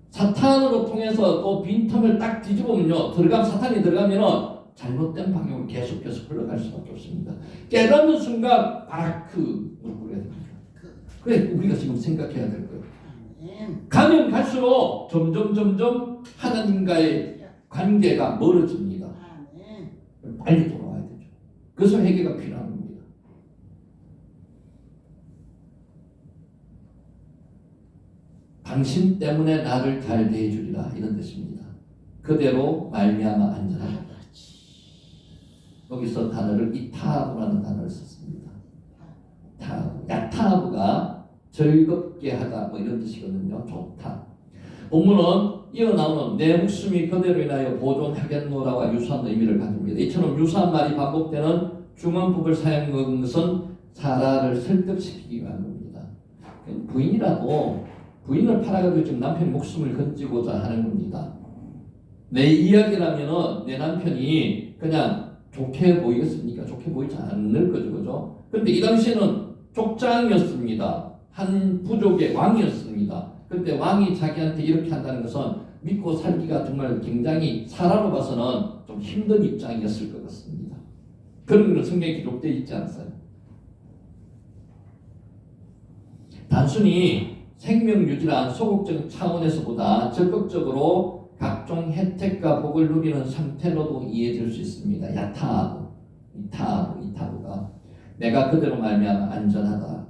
사탄으로 통해서 또 빈틈을 딱 뒤집으면요, 사탄이 들어가면은 잘못된 방향으로 계속 흘러갈 수밖에 없습니다. 깨닫는 순간 바라크 무릎 꿇어야 됩니다. 그래 우리가 지금 생각해야 될 거예요. 가면 갈수록 점점 하나님과의 관계가 멀어집니다. 빨리 돌아와야 되죠. 그래서 회개가 필요한 겁니다. 당신 때문에 나를 잘 대해주리라, 이런 뜻입니다. 그대로 말미암아 안전하다. 여기서 단어를 이타하브라는 단어를 썼습니다. 야타하브가 즐겁게 하다, 뭐 이런 뜻이거든요. 좋다. 본문은 이어 나오는 내 목숨이 그대로 인하여 보존하겠노라와 유사한 의미를 가집니다. 이처럼 유사한 말이 반복되는 중원법을 사용한 것은 사라를 설득시키기 위한 겁니다. 부인을 팔아가지고 지금 남편 목숨을 건지고자 하는 겁니다. 내 이야기라면은 내 남편이 그냥 좋게 보이겠습니까? 좋게 보이지 않을 거죠, 그죠? 근데 이 당시에는 족장이었습니다. 한 부족의 왕이었습니다. 근데 왕이 자기한테 이렇게 한다는 것은 믿고 살기가 정말 굉장히 사람으로 봐서는 좀 힘든 입장이었을 것 같습니다. 그런 것은 성경에 기록되어 있지 않았어요. 단순히 생명 유지란 소극적 차원에서보다 적극적으로 각종 혜택과 복을 누리는 상태로도 이해될 수 있습니다. 야타하고 이타하고가 내가 그대로 말미암아 안전하다.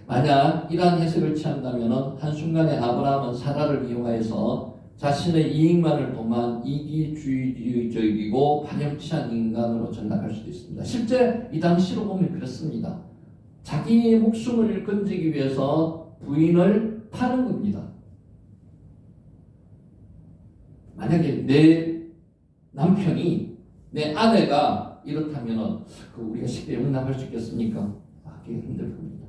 만약 이러한 해석을 취한다면 한순간에 아브라함은 사라를 이용하여서 자신의 이익만을 도만 이기주의적이고 파렴치한 인간으로 전락할 수도 있습니다. 실제 이 당시로 보면 그렇습니다. 자기의 목숨을 건지기 위해서 부인을 파는 겁니다. 만약에 내 남편이 내 아내가 이렇다면 우리가 쉽게 용납할 수 있겠습니까? 그게 힘들 겁니다.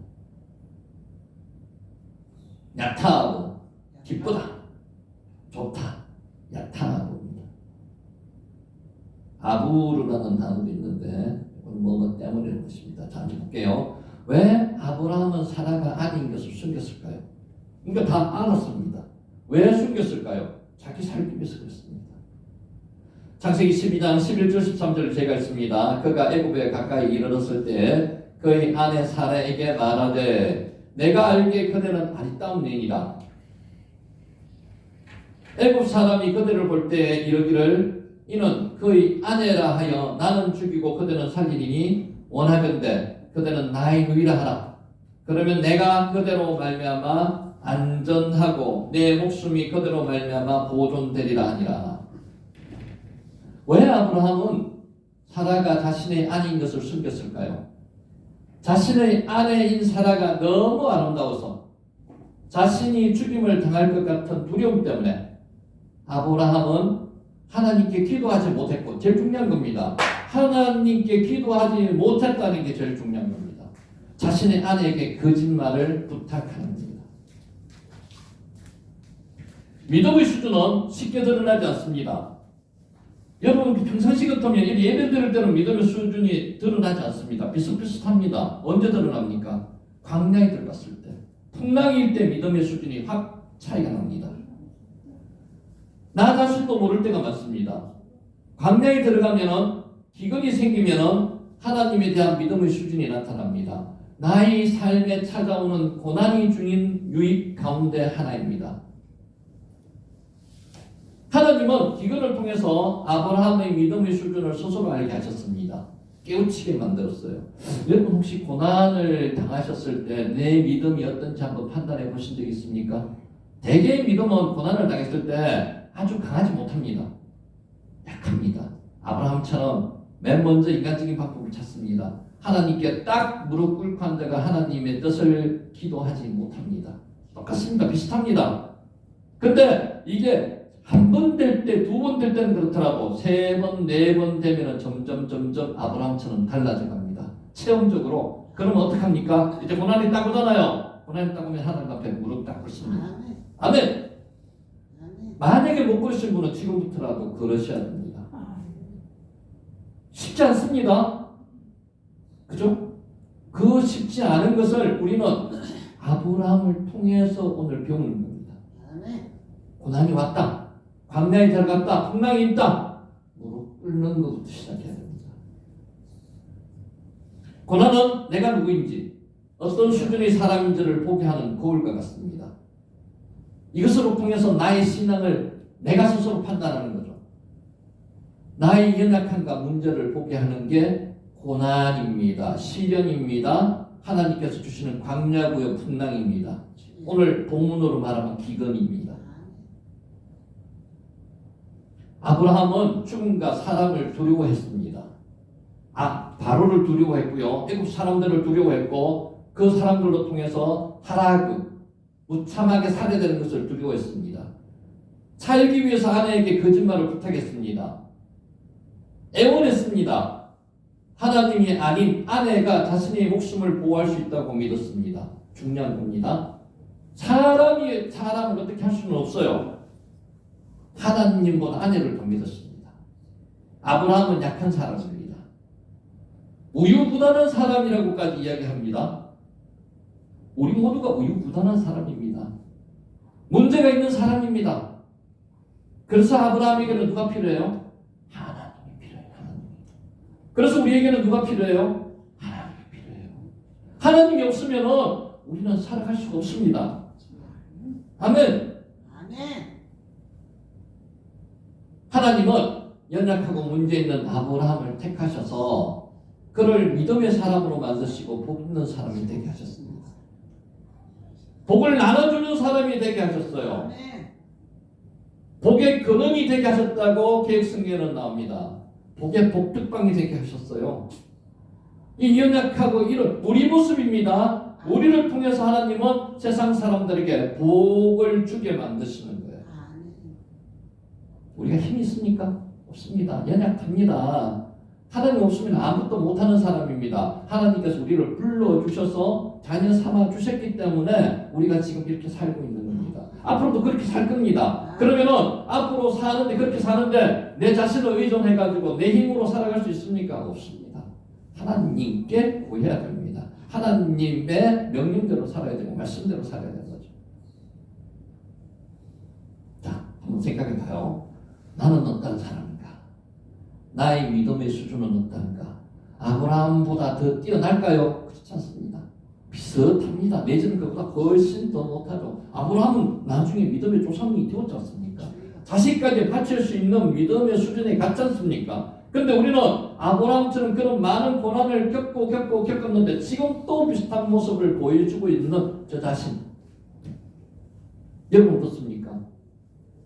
야타하고 기쁘다, 좋다, 야타하고입니다. 아부르라는 단어도 있는데 뭐뭐 때문에 것입니다. 자, 이제 볼게요. 왜 아브라함은 사라가 아닌 것을 숨겼을까요? 그러니까 다 알았습니다. 왜 숨겼을까요? 자기 살기 위해서 그렇습니다. 창세기 12장 11절 13절을 제가 읽습니다. 그가 애굽에 가까이 이르렀을 때 그의 아내 사라에게 말하되 내가 알기에 그대는 아리따운 여인이라. 애굽 사람이 그대를 볼 때 이르기를 이는 그의 아내라 하여 나는 죽이고 그대는 살리리니 원하건대 그대는 나의 누이라 하라. 그러면 내가 그대로 말미암아 안전하고 내 목숨이 그대로 말미암아 보존되리라 하니라. 왜 아브라함은 사라가 자신의 아내인 것을 숨겼을까요? 자신의 아내인 사라가 너무 아름다워서 자신이 죽임을 당할 것 같은 두려움 때문에 아브라함은 하나님께 기도하지 못했고, 제일 중요한 겁니다. 하나님께 기도하지 못했다는 게 제일 중요한 겁니다. 자신의 아내에게 거짓말을 부탁하는 겁니다. 믿음의 수준은 쉽게 드러나지 않습니다. 여러분 평상시 같으면 예배 드릴 때는 믿음의 수준이 드러나지 않습니다. 비슷비슷합니다. 언제 드러납니까? 광야에 들어갔을 때, 풍랑일 때 믿음의 수준이 확 차이가 납니다. 나 자신도 모를 때가 많습니다. 광야에 들어가면은 기근이 생기면은 하나님에 대한 믿음의 수준이 나타납니다. 나의 삶에 찾아오는 고난이 중인 유익 가운데 하나입니다. 하나님은 기근을 통해서 아브라함의 믿음의 수준을 스스로 알게 하셨습니다. 깨우치게 만들었어요. 여러분 혹시 고난을 당하셨을 때 내 믿음이 어떤지 한번 판단해 보신 적 있습니까? 대개의 믿음은 고난을 당했을 때 아주 강하지 못합니다. 약합니다. 아브라함처럼 맨 먼저 인간적인 방법을 찾습니다. 하나님께 딱 무릎 꿇고 앉아가 하나님의 뜻을 기도하지 못합니다. 똑같습니다. 비슷합니다. 근데 이게 한 번 될 때, 두 번 될 때는 그렇더라도 세 번, 네 번 되면 점점 아브라함처럼 달라져 갑니다. 체험적으로. 그러면 어떡합니까? 이제 고난이 딱 오잖아요. 고난이 딱 오면 하나님 앞에 무릎 딱 꿇습니다. 아멘. 만약에 못 그러신 분은 지금부터라도 그러셔야 됩니다. 쉽지 않습니다. 그죠? 그 쉽지 않은 것을 우리는 아브라함을 통해서 오늘 배우는 겁니다. 고난이 왔다. 광야에 들어갔다. 풍랑이 있다. 무릎 꿇는 것부터 시작해야 됩니다. 고난은 내가 누구인지, 어떤 수준의 사람인지를 보게 하는 거울과 같습니다. 이것으로 통해서 나의 신앙을 내가 스스로 판단하는 거죠. 나의 연약함과 문제를 보게 하는 게 고난입니다. 시련입니다. 하나님께서 주시는 광야구역 풍랑입니다. 오늘 본문으로 말하면 기근입니다. 아브라함은 죽음과 사람을 두려워했습니다. 바로를 두려워했고요. 애굽 사람들을 두려워했고 그 사람들로 통해서 하라그 무참하게 살해되는 것을 두려워했습니다. 살기 위해서 아내에게 거짓말을 부탁했습니다. 애원했습니다. 하나님이 아닌 아내가 자신의 목숨을 보호할 수 있다고 믿었습니다. 중요한 겁니다. 사람을 어떻게 할 수는 없어요. 하나님보다 아내를 더 믿었습니다. 아브라함은 약한 사람입니다. 우유부단한 사람이라고까지 이야기합니다. 우리 모두가 우유부단한 사람입니다. 문제가 있는 사람입니다. 그래서 아브라함에게는 누가 필요해요? 하나님이 필요해요. 하나님. 그래서 우리에게는 누가 필요해요? 하나님이 필요해요. 하나님이 없으면 우리는 살아갈 수가 없습니다. 아멘. 하나님은 연약하고 문제 있는 아브라함을 택하셔서 그를 믿음의 사람으로 만드시고 복 있는 사람이 되게 하셨습니다. 복을 나눠주는 사람이 되게 하셨어요. 복의 근원이 되게 하셨다고 계획성경에는 나옵니다. 복의 복득방이 되게 하셨어요. 이 연약하고 이런 우리 모습입니다. 우리를 통해서 하나님은 세상 사람들에게 복을 주게 만드시는 거예요. 우리가 힘이 있습니까? 없습니다. 연약합니다. 하나님 없으면 아무것도 못하는 사람입니다. 하나님께서 우리를 불러주셔서 자녀 삼아 주셨기 때문에 우리가 지금 이렇게 살고 있는 겁니다. 앞으로도 그렇게 살 겁니다. 그러면은 앞으로 사는데 그렇게 사는데 내 자신을 의존해가지고 내 힘으로 살아갈 수 있습니까? 없습니다. 하나님께 구해야 됩니다. 하나님의 명령대로 살아야 되고 말씀대로 살아야 되는 거죠. 자, 한번 생각해봐요. 나는 어떤 사람인가? 나의 믿음의 수준은 어떤가? 아브라함보다 더 뛰어날까요? 그렇지 않습니다. 비슷합니다. 내지는 그보다 훨씬 더 못하죠. 아브라함은 나중에 믿음의 조상이 되었지 않습니까? 자식까지 바칠 수 있는 믿음의 수준에 갔지 않습니까? 근데 우리는 아브라함처럼 그런 많은 고난을 겪었는데 지금 또 비슷한 모습을 보여주고 있는 저 자신. 여러분 어떻습니까?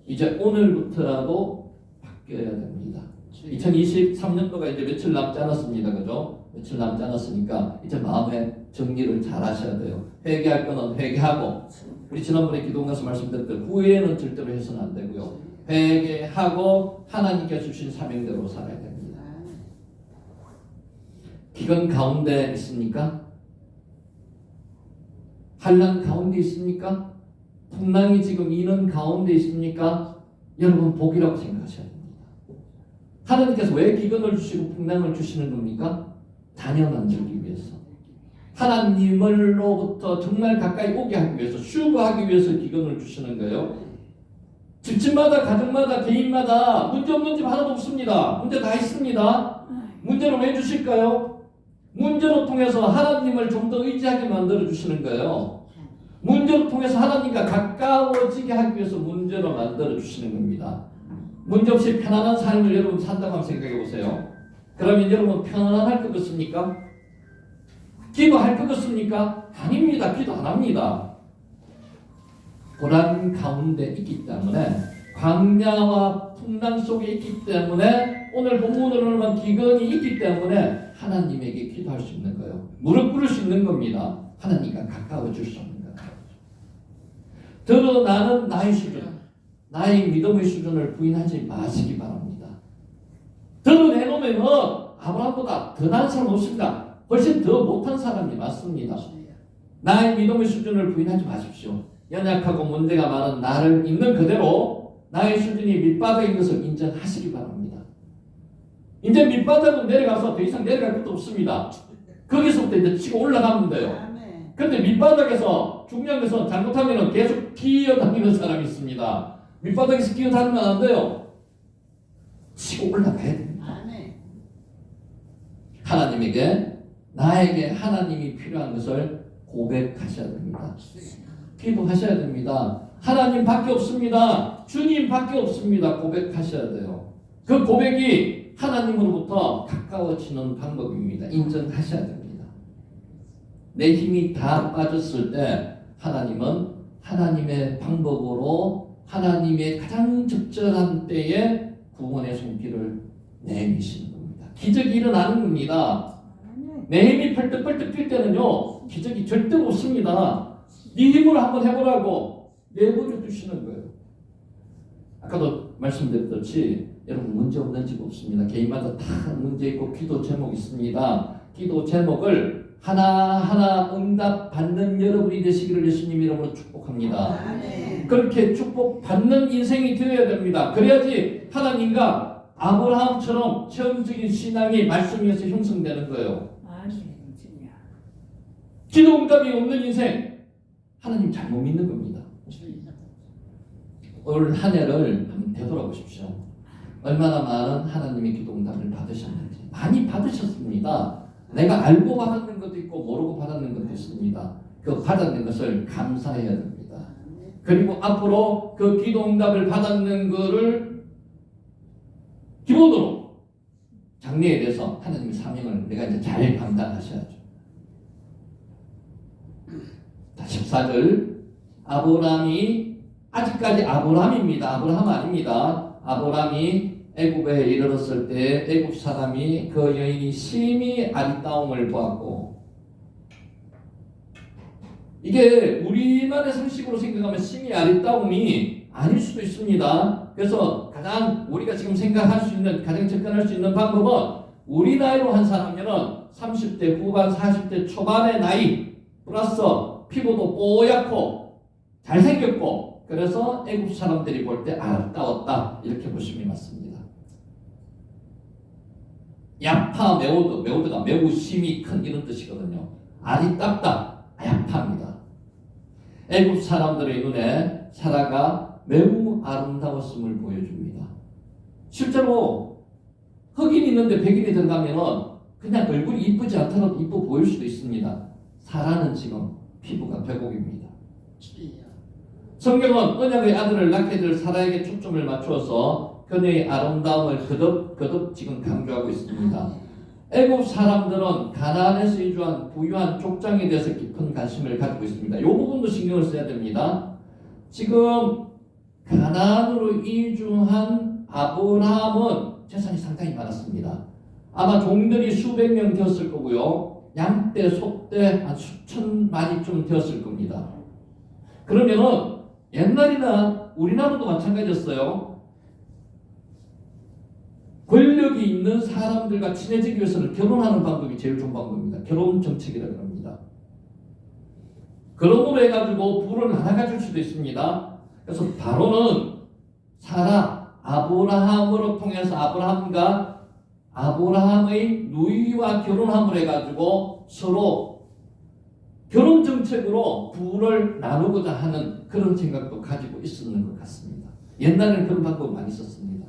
이제 오늘부터라도 바뀌어야 됩니다. 2023년도가 이제 며칠 남지 않았습니다. 그죠? 며칠 남지 않았으니까 이제 마음의 정리를 잘 하셔야 돼요. 회개할 거는 회개하고, 우리 지난번에 기도원가서 말씀드렸던 후회는 절대로 해서는 안 되고요. 회개하고 하나님께 주신 사명대로 살아야 됩니다. 기근 가운데 있습니까? 환난 가운데 있습니까? 풍랑이 지금 이는 가운데 있습니까? 여러분 복이라고 생각하셔야 됩니다. 하나님께서 왜 기근을 주시고 풍랑을 주시는 겁니까? 자녀 만들기 위해서. 하나님으로부터 정말 가까이 오게 하기 위해서, 슈거하기 위해서 기근을 주시는 거예요. 집집마다, 가정마다, 개인마다 문제 없는 집 하나도 없습니다. 문제 다 있습니다. 문제를 왜 주실까요? 문제로 통해서 하나님을 좀 더 의지하게 만들어 주시는 거예요. 문제를 통해서 하나님과 가까워지게 하기 위해서 문제로 만들어 주시는 겁니다. 문제없이 편안한 삶을 여러분 산다고 한번 생각해 보세요. 그러면 여러분 편안할 것 같습니까? 기도할 것 같습니까? 아닙니다. 기도 안 합니다. 고난 가운데 있기 때문에, 광야와 풍랑 속에 있기 때문에, 오늘 본문으로는 기근이 있기 때문에 하나님에게 기도할 수 있는 거예요. 무릎 꿇을 수 있는 겁니다. 하나님과 가까워질 수 있는 거예요. 드러나는 나의 수준, 나의 믿음의 수준을 부인하지 마시기 바랍니다. 드러내놓으면 아브라함보다 더 나은 사람 없습니다. 훨씬 더 못한 사람이 맞습니다. 나의 믿음의 수준을 부인하지 마십시오. 연약하고 문제가 많은 나를 있는 그대로 나의 수준이 밑바닥인 것을 인정하시기 바랍니다. 이제 밑바닥으로 내려가서 더 이상 내려갈 것도 없습니다. 거기서부터 이제 치고 올라가면 돼요. 근데 밑바닥에서 중요한 것은 잘못하면 계속 기어다니는 사람이 있습니다. 밑바닥에서 기어다니면 안 돼요. 치고 올라가야 됩니다. 하나님에게, 나에게 하나님이 필요한 것을 고백하셔야 됩니다. 기도하셔야 됩니다. 하나님밖에 없습니다. 주님밖에 없습니다. 고백하셔야 돼요. 그 고백이 하나님으로부터 가까워지는 방법입니다. 인정하셔야 됩니다. 내 힘이 다 빠졌을 때 하나님은 하나님의 방법으로 하나님의 가장 적절한 때에 구원의 손길을 내미시는 겁니다. 기적이 일어나는 겁니다. 내 힘이 펄떡펄떡 뛸 때는요, 기적이 절대 없습니다. 네 힘으로 한번 해보라고 내버려 두시는 거예요. 아까도 말씀드렸듯이 여러분 문제 없는 집 없습니다. 개인마다 다 문제 있고 기도 제목 있습니다. 기도 제목을 하나하나 응답받는 여러분이 되시기를 예수님 이름으로 축복합니다. 그렇게 축복받는 인생이 되어야 됩니다. 그래야지 하나님과 아브라함처럼 체험적인 신앙이 말씀에서 형성되는 거예요. 기도 응답이 없는 인생, 하나님 잘못 믿는 겁니다. 올 한 해를 한번 되돌아보십시오. 얼마나 많은 하나님의 기도 응답을 받으셨는지. 많이 받으셨습니다. 내가 알고 받았는 것도 있고 모르고 받았는 것도 있습니다. 그 받았는 것을 감사해야 됩니다. 그리고 앞으로 그 기도 응답을 받았는 것을 기본으로 장래에 대해서 하나님의 사명을 내가 이제 잘 감당하셔야죠. 14절, 아브라함이 아직까지 아브라함입니다. 아브라함 아닙니다. 아브라함이 애굽에 이르렀을 때 애굽 사람이 그 여인이 심히 아리따움을 보았고, 이게 우리만의 상식으로 생각하면 심히 아리따움이 아닐 수도 있습니다. 그래서 가장 우리가 지금 생각할 수 있는, 가장 접근할 수 있는 방법은 우리 나이로 한 사람이면 30대 후반 40대 초반의 나이 플러스 피부도 뽀얗고 잘생겼고, 그래서 애국 사람들이 볼 때 아름다웠다, 이렇게 보시면 맞습니다. 야파 메오드가 매우 심이 큰 이런 뜻이거든요. 아리따다, 야파입니다. 애국 사람들의 눈에 사라가 매우 아름다웠음을 보여줍니다. 실제로 흑인 있는데 백인이 들어가면 그냥 얼굴이 이쁘지 않더라도 이뻐 보일 수도 있습니다. 사라는 지금 피부가 백옥입니다. 성경은 언약의 아들을 낳게 될 사라에게 초점을 맞추어서 그녀의 아름다움을 거듭 지금 강조하고 있습니다. 애굽 사람들은 가나안에서 이주한 부유한 족장에 대해서 깊은 관심을 가지고 있습니다. 이 부분도 신경을 써야 됩니다. 지금 가나안으로 이주한 아브라함은 재산이 상당히 많았습니다. 아마 종들이 수백 명 되었을 거고요. 양떼, 소떼 한 수천 마리쯤 되었을 겁니다. 그러면은 옛날이나 우리나라도 마찬가지였어요. 권력이 있는 사람들과 친해지기 위해서는 결혼하는 방법이 제일 좋은 방법입니다. 결혼 정책이라고 합니다. 그럼으로 해가지고 부를 나눠가질 수도 있습니다. 그래서 바로는 사라, 아브라함으로 통해서 아브라함의 누이와 결혼함을 해가지고 서로 결혼 정책으로 부를 나누고자 하는 그런 생각도 가지고 있었는 것 같습니다. 옛날에는 그런 방법 많이 썼습니다.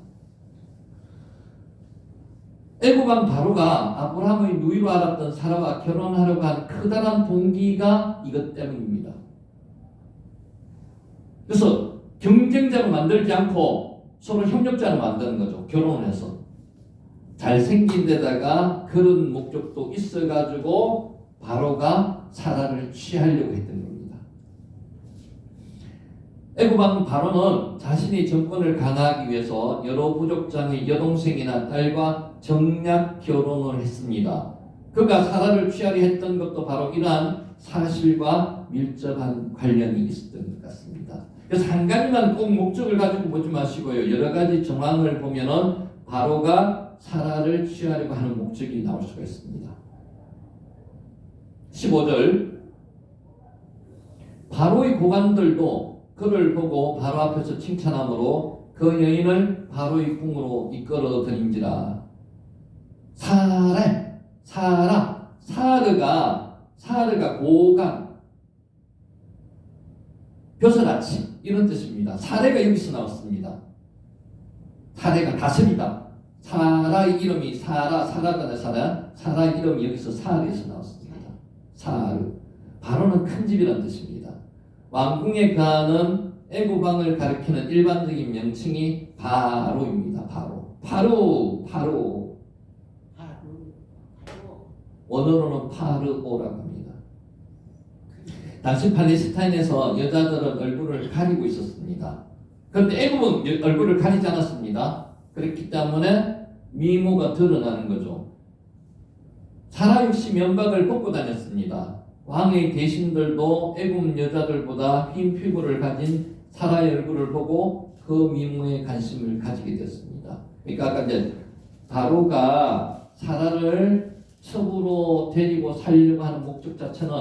애굽 왕 바로가 아브라함의 누이로 알았던 사라와 결혼하려고 한 커다란 동기가 이것 때문입니다. 그래서 경쟁자로 만들지 않고 서로 협력자로 만드는 거죠. 결혼을 해서. 잘생긴 데다가 그런 목적도 있어가지고 바로가 사라를 취하려고 했던 겁니다. 애굽 왕 바로는 자신의 정권을 강화하기 위해서 여러 부족장의 여동생이나 딸과 정략 결혼을 했습니다. 그가 사라를 취하려 했던 것도 바로 이러한 사실과 밀접한 관련이 있었던 것 같습니다. 그래서 한 가지만 꼭 목적을 가지고 보지 마시고요. 여러 가지 정황을 보면은 바로가 사라를 취하려고 하는 목적이 나올 수가 있습니다. 15절, 바로의 고관들도 그를 보고 바로 앞에서 칭찬함으로 그 여인을 바로의 궁으로 이끌어 들인지라. 사르가 고관, 벼슬아치, 이런 뜻입니다. 사례가 여기서 나왔습니다. 사례가 다스리다. 사라의 이름이 사라가 사라 이름이 여기서 사르에서 나왔습니다. 사르. 바로는 큰 집이라는 뜻입니다. 왕궁에 거하는 애굽 왕을 가리키는 일반적인 명칭이 바로입니다. 바로. 원어로는 파르오라고 합니다. 당시 팔레스타인에서 여자들은 얼굴을 가리고 있었습니다. 그런데 애굽은 얼굴을 가리지 않았습니다. 그렇기 때문에 미모가 드러나는 거죠. 사라 역시 면박을 벗고 다녔습니다. 왕의 대신들도 애굽 여자들보다 흰 피부를 가진 사라의 얼굴을 보고 그 미모에 관심을 가지게 됐습니다. 그러니까 아까 이제 바로가 사라를 첩으로 데리고 살려고 하는 목적 자체는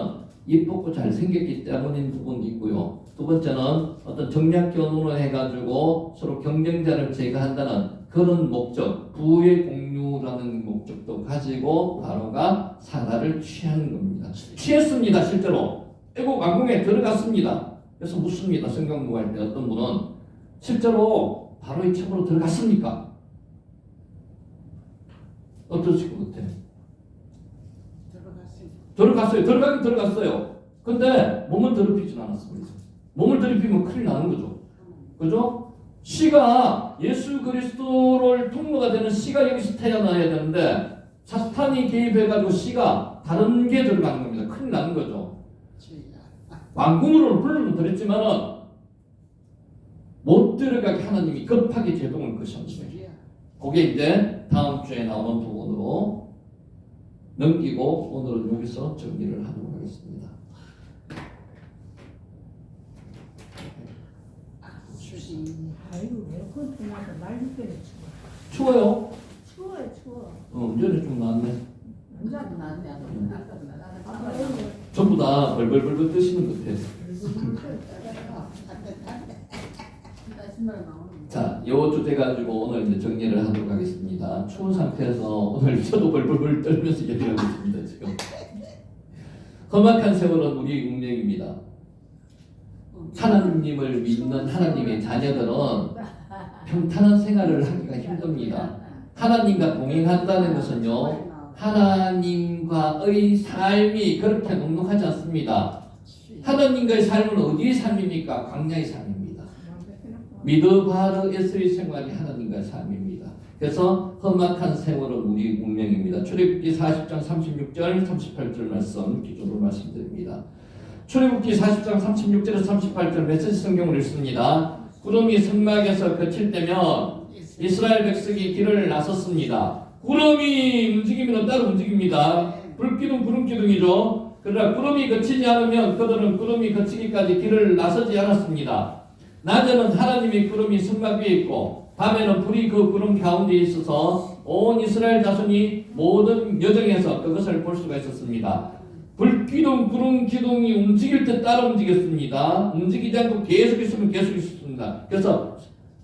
이쁘고 잘생겼기 때문인 부분도 있고요. 두 번째는 어떤 정략 결혼을 해가지고 서로 경쟁자를 제거한다는 그런 목적, 부의 공유라는 목적도 가지고 바로가 사라를 취한 겁니다. 취했습니다. 실제로 애국 왕궁에 들어갔습니다. 그래서 묻습니다. 성경 공부할 때 어떤 분은 실제로 바로의 첩으로 들어갔습니까? 어떠실 것 같아요? 들어갔어요. 들어가긴 들어갔어요. 근데 몸을 더럽히진 않았습니다. 몸을 더럽히면 큰일 나는 거죠. 그죠? 씨가 예수 그리스도를 통로가 되는 씨가 여기서 태어나야 되는데 사탄이 개입해가지고 씨가 다른 게 들어가는 겁니다. 큰일 나는 거죠. 왕궁으로 불러는 드렸지만은 못 들어가게 하나님이 급하게 제동을 거셨습니다. 그게 이제 다음 주에 나오는 부분으로 넘기고 오늘은 여기서 정리를 하도록 하겠습니다. 아이고 에어컨 틀어놔서 날 죽겠네 추워. 추워요? 추워요 추워. 전에 좀 나왔네. 완전 나네. 아까 전부 다 벌벌벌벌 뜨시는 것 같아요. 자, 요 주제 가지고 오늘 이제 정리를 하도록 하겠습니다. 추운 상태에서 오늘 저도 벌벌벌 떨면서 얘기하고 있습니다. 지금 험악한 세월은 우리의 운명입니다. 하나님을 믿는 하나님의 자녀들은 평탄한 생활을 하기가 힘듭니다. 하나님과 동행한다는 것은요, 하나님과의 삶이 그렇게 넉넉하지 않습니다. 하나님과의 삶은 어디의 삶입니까? 광야의 삶입니다. 미드바르에서의 생활이 하나님과의 삶입니다. 그래서 험악한 세월은 우리 운명입니다. 출애굽기 40장 36절 38절 말씀 기준으로 말씀드립니다. 출애굽기 40장 36절에서 38절 메시지 성경을 읽습니다. 구름이 성막에서 그칠 때면 이스라엘 백성이 길을 나섰습니다. 구름이 움직이면 따로 움직입니다. 불기둥 구름기둥이죠. 그러나 구름이 그치지 않으면 그들은 구름이 그치기까지 길을 나서지 않았습니다. 낮에는 하나님의 구름이 성막 위에 있고 밤에는 불이 그 구름 가운데 있어서 온 이스라엘 자손이 모든 여정에서 그것을 볼 수가 있었습니다. 불기둥 구름 기둥이 움직일 때 따라 움직였습니다. 움직이지 않고 계속 있으면 계속 있었습니다. 그래서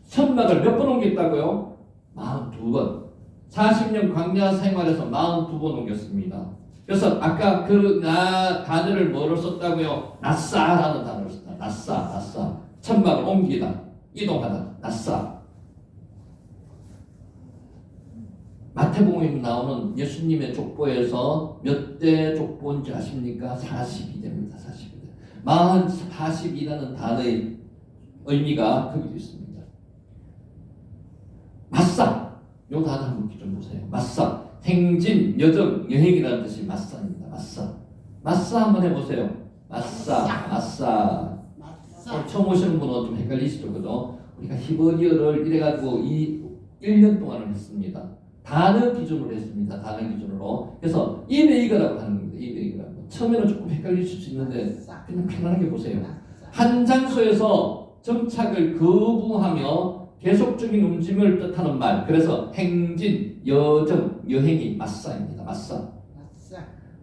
성막을 몇 번 옮겼다고요? 42번. 40년 광야 생활에서 42번 옮겼습니다. 그래서 아까 그 단어를 뭐로 썼다고요? 낫사라는 단어를 썼다. 낫사. 천막을 옮기다, 이동하다, 낫사. 마태복음에 나오는 예수님의 족보에서 몇 대 족보인지 아십니까? 42대입니다. 42대. 42라는 단어의 의미가 거기도 있습니다. 마싸. 요 단어 한번 좀 보세요. 마싸. 행진, 여정, 여행이라는 뜻이 마싸입니다. 마싸 한번 해보세요. 마싸. 처음 오시는 분은 좀 헷갈리시죠, 그죠? 우리가 히브리어를 이래가지고 1년 동안을 했습니다. 단어 기준으로 했습니다. 단어 기준으로. 그래서 이베이거라고 하는 겁니다. 이베이거라고. 처음에는 조금 헷갈리실 수 있는데 그냥 편안하게 보세요. 한 장소에서 정착을 거부하며 계속적인 움직임을 뜻하는 말. 그래서 행진, 여정, 여행이 마싸입니다. 마싸.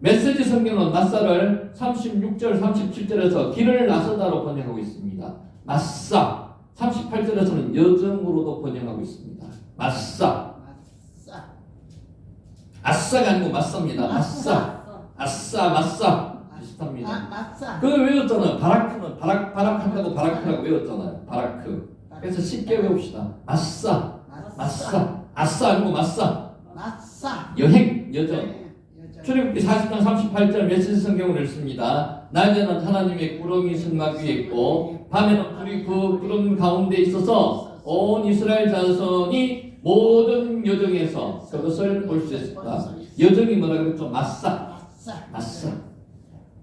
메시지 성경은 마싸를 36절, 37절에서 길을 나서다로 번역하고 있습니다. 마싸. 38절에서는 여정으로도 번역하고 있습니다. 마싸. 아싸가 아니고 마싸입니다. 마싸. 비슷합니다. 그걸 외웠잖아요. 바라크는 바락한다고 바라크라고 외웠잖아요. 바라크. 그래서 쉽게 외웁시다. 마싸. 아싸 아니고 마싸. 여행, 여정. 출애굽기 40장 38절 메시지 성경을 읽습니다. 낮에는 하나님의 구름이 성막 위에 있고 밤에는 불이 그 구름 가운데 있어서 온 이스라엘 자손이 모든 여정에서 그것을 볼 수 있었다. 여정이 뭐라 그랬죠? 마싸.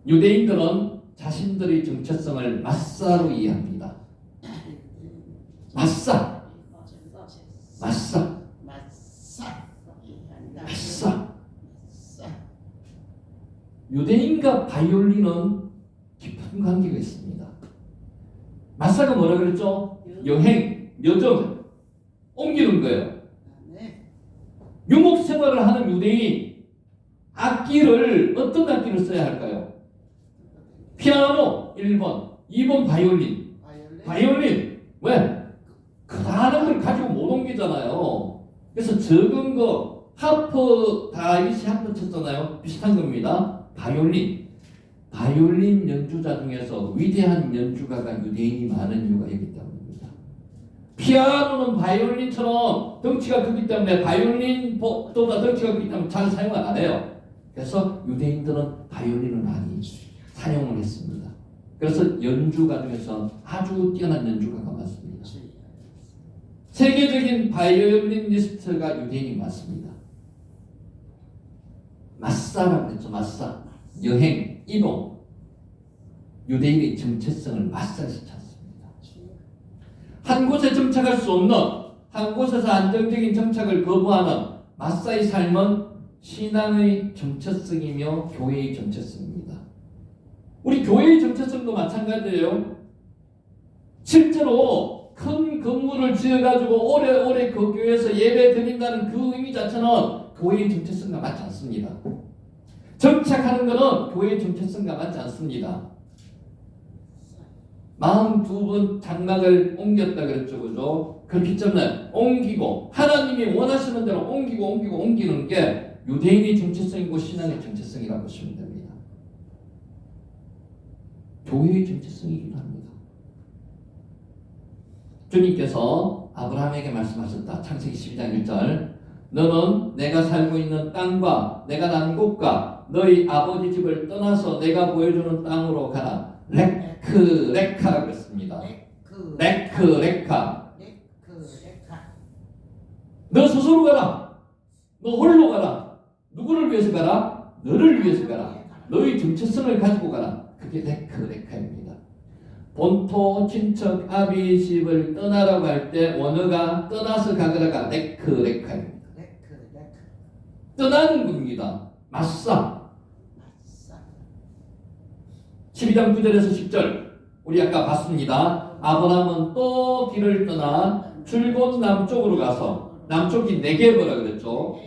유대인들은 자신들의 정체성을 마싸로 이해합니다. 마싸. 유대인과 바이올린은 깊은 관계가 있습니다. 마싸가 뭐라 그랬죠? 여행, 여정, 옮기는 거예요. 유목 생활을 하는 유대인, 악기를 어떤 악기를 써야 할까요? 피아노 1번, 2번 바이올린. 왜? 그 다른 걸 가지고 못 옮기잖아요. 그래서 적은 거 하프 다윗이 하프 쳤잖아요. 비슷한 겁니다. 바이올린 연주자 중에서 위대한 연주가가 유대인이 많은 이유가 여기 때문입니다. 피아노는 바이올린처럼 덩치가 크기 때문에 바이올린보다 덩치가 크기 때문에 잘 사용을 안 해요. 그래서 유대인들은 바이올린을 많이 사용을 했습니다. 그래서 연주가 중에서 아주 뛰어난 연주가가 많습니다. 세계적인 바이올리니스트가 유대인이 많습니다. 마사라고 했죠. 마사. 여행, 이동. 유대인의 정체성을 마사에서 찾습니다. 한 곳에 정착할 수 없는, 한 곳에서 안정적인 정착을 거부하는 마사의 삶은 신앙의 정체성이며 교회의 정체성입니다. 우리 교회의 정체성도 마찬가지예요. 실제로 큰 건물을 지어가지고 오래오래 그 교회에서 예배 드린다는 그 의미 자체는 교회의 정체성과 맞지 않습니다. 정착하는 것은 교회의 정체성과 맞지 않습니다. 42번 장막을 옮겼다 그랬죠. 그죠? 그렇기 때문에 옮기고 하나님이 원하시는 대로 옮기는 게 유대인의 정체성이고 신앙의 정체성이라고 보시면 됩니다. 교회의 정체성이기도 합니다. 주님께서 아브라함에게 말씀하셨다. 창세기 12장 1절 너는 내가 살고 있는 땅과 내가 난 곳과 너희 아버지 집을 떠나서 내가 보여주는 땅으로 가라. 레카라고 했습니다. 레카. 너 스스로 가라. 너 홀로 가라. 누구를 위해서 가라? 너를 위해서 가라. 너의 정체성을 가지고 가라. 그게 레카입니다. 본토 친척 아비 집을 떠나라고 할 때 원어가 떠나서 가거라가 레카입니다. 떠나는 겁니다. 마사. 12장 9절에서 10절 우리 아까 봤습니다. 아브라함은 또 길을 떠나 줄곧 남쪽으로 가서 남쪽이 네게브라 그랬죠.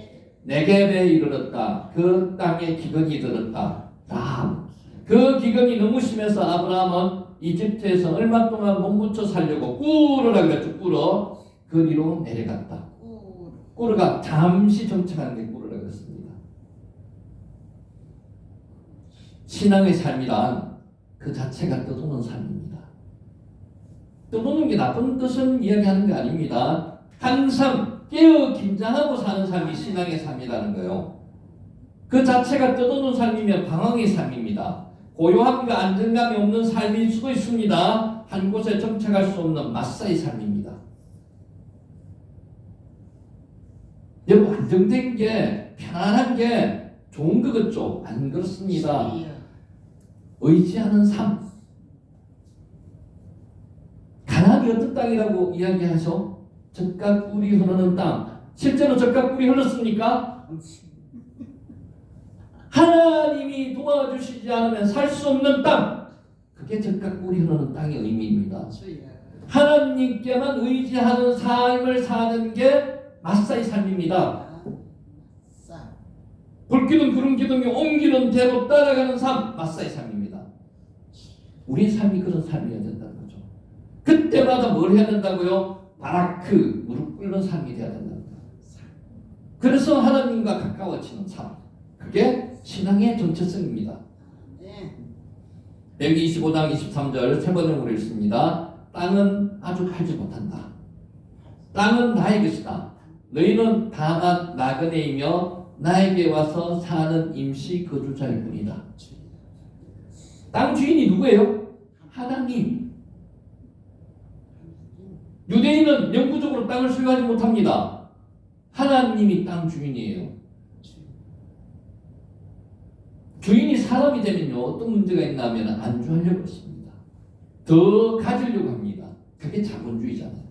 네게브에 이르렀다. 그 땅에 기근이 들었다. 그 기근이 너무 심해서 아브라함은 이집트에서 얼마 동안 몸부쳐 살려고 꾸르라 그랬죠. 그리로 내려갔다. 꾸르가 잠시 정착하는 게 꾸르라 그랬습니다. 신앙의 삶이란 그 자체가 떠도는 삶입니다. 떠도는 게 나쁜 뜻은 이야기하는 게 아닙니다. 항상 깨어 긴장하고 사는 삶이 신앙의 삶이라는 거예요. 그 자체가 떠도는 삶이면 방황의 삶입니다. 고요함과 안정감이 없는 삶일 수도 있습니다. 한 곳에 정착할 수 없는 마사의 삶입니다. 여러분 안정된 게 편안한 게 좋은 거겠죠? 안 그렇습니다. 의지하는 삶. 가나안이 어떤 땅이라고 이야기하죠? 젖과 꿀이 흐르는 땅. 실제로 젖과 꿀이 흘렀습니까? 하나님이 도와주시지 않으면 살 수 없는 땅. 그게 젖과 꿀이 흐르는 땅의 의미입니다. 하나님께만 의지하는 삶을 사는 게 마사의 삶입니다. 불기둥 구름 기둥이 옮기는 대로 따라가는 삶, 마사의 삶입니다. 우리의 삶이 그런 삶이어야 된다는 거죠. 그때마다 뭘 해야 된다고요? 바라크, 무릎 꿇는 삶이 되어야 된다는 거예요. 그래서 하나님과 가까워지는 삶, 그게 신앙의 정체성입니다. 레위기 25장 23절 세 번역으로 읽습니다. 땅은 아주 팔지 못한다. 땅은 나의 것이다. 너희는 다만 나그네이며 나에게 와서 사는 임시 거주자일 뿐이다. 땅 주인이 누구예요? 하나님. 유대인은 영구적으로 땅을 소유하지 못합니다. 하나님이 땅 주인이에요. 주인이 사람이 되면요 어떤 문제가 있나 하면 안주하려고 했습니다. 더 가지려고 합니다. 그게 자본주의잖아요.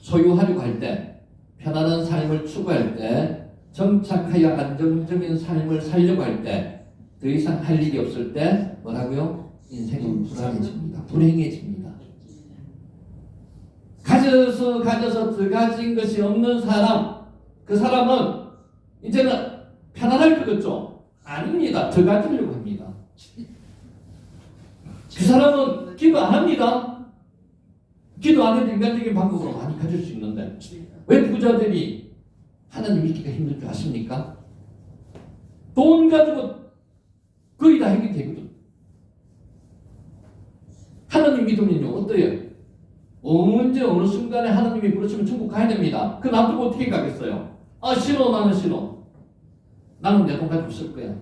소유하려고 할 때, 편안한 삶을 추구할 때, 정착하여 안정적인 삶을 살려고 할 때, 더 이상 할 일이 없을 때 뭐라고요? 인생은 불안해집니다. 불행해집니다. 가져서 더 가진 것이 없는 사람, 그 사람은 이제는 편안할 거겠죠? 아닙니다. 더 가지려고 합니다. 그 사람은 기도 안 합니다. 기도 안 해도 인간적인 방법으로 많이 가질 수 있는데 왜 부자들이 하나님 믿기가 힘들 줄 아십니까? 돈 가지고 거의 다 해결되거든. 하나님 믿으면요 어때요? 언제 어느 순간에 하나님이 부르시면 천국 가야 됩니다. 그 놔두고 어떻게 가겠어요? 아 싫어, 나는 싫어. 나는 내 돈 가지고 쓸 거야.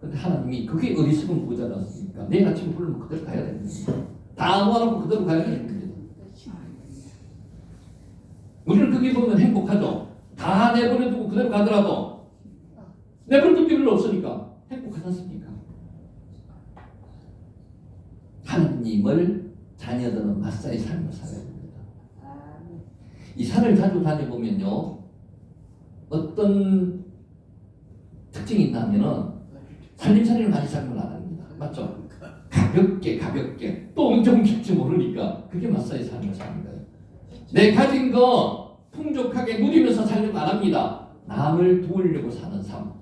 근데 하나님이 그게 어리석은 부자지 않습니까? 내일 아침에 부르면 그대로 가야 됩니다. 다 모아놓고 그대로 가야 됩니다. 우리는 그게 보면 행복하죠. 다 내버려두고 그대로 가더라도 내버려둘 게 별로 없으니까 행복하지 않습니까? 하나님을 자녀들은 마사의 삶을 살아야 됩니다. 이 산을 자주 다녀보면요 어떤 특징이 있냐면은 살림살이를 많이 잘못 안 합니다. 맞죠? 가볍게 또 언제 옮길지 모르니까 그게 마사의 삶을 사는 거예요. 내 가진 거 풍족하게 누리면서 살려고 안 합니다. 남을 도우려고 사는 삶,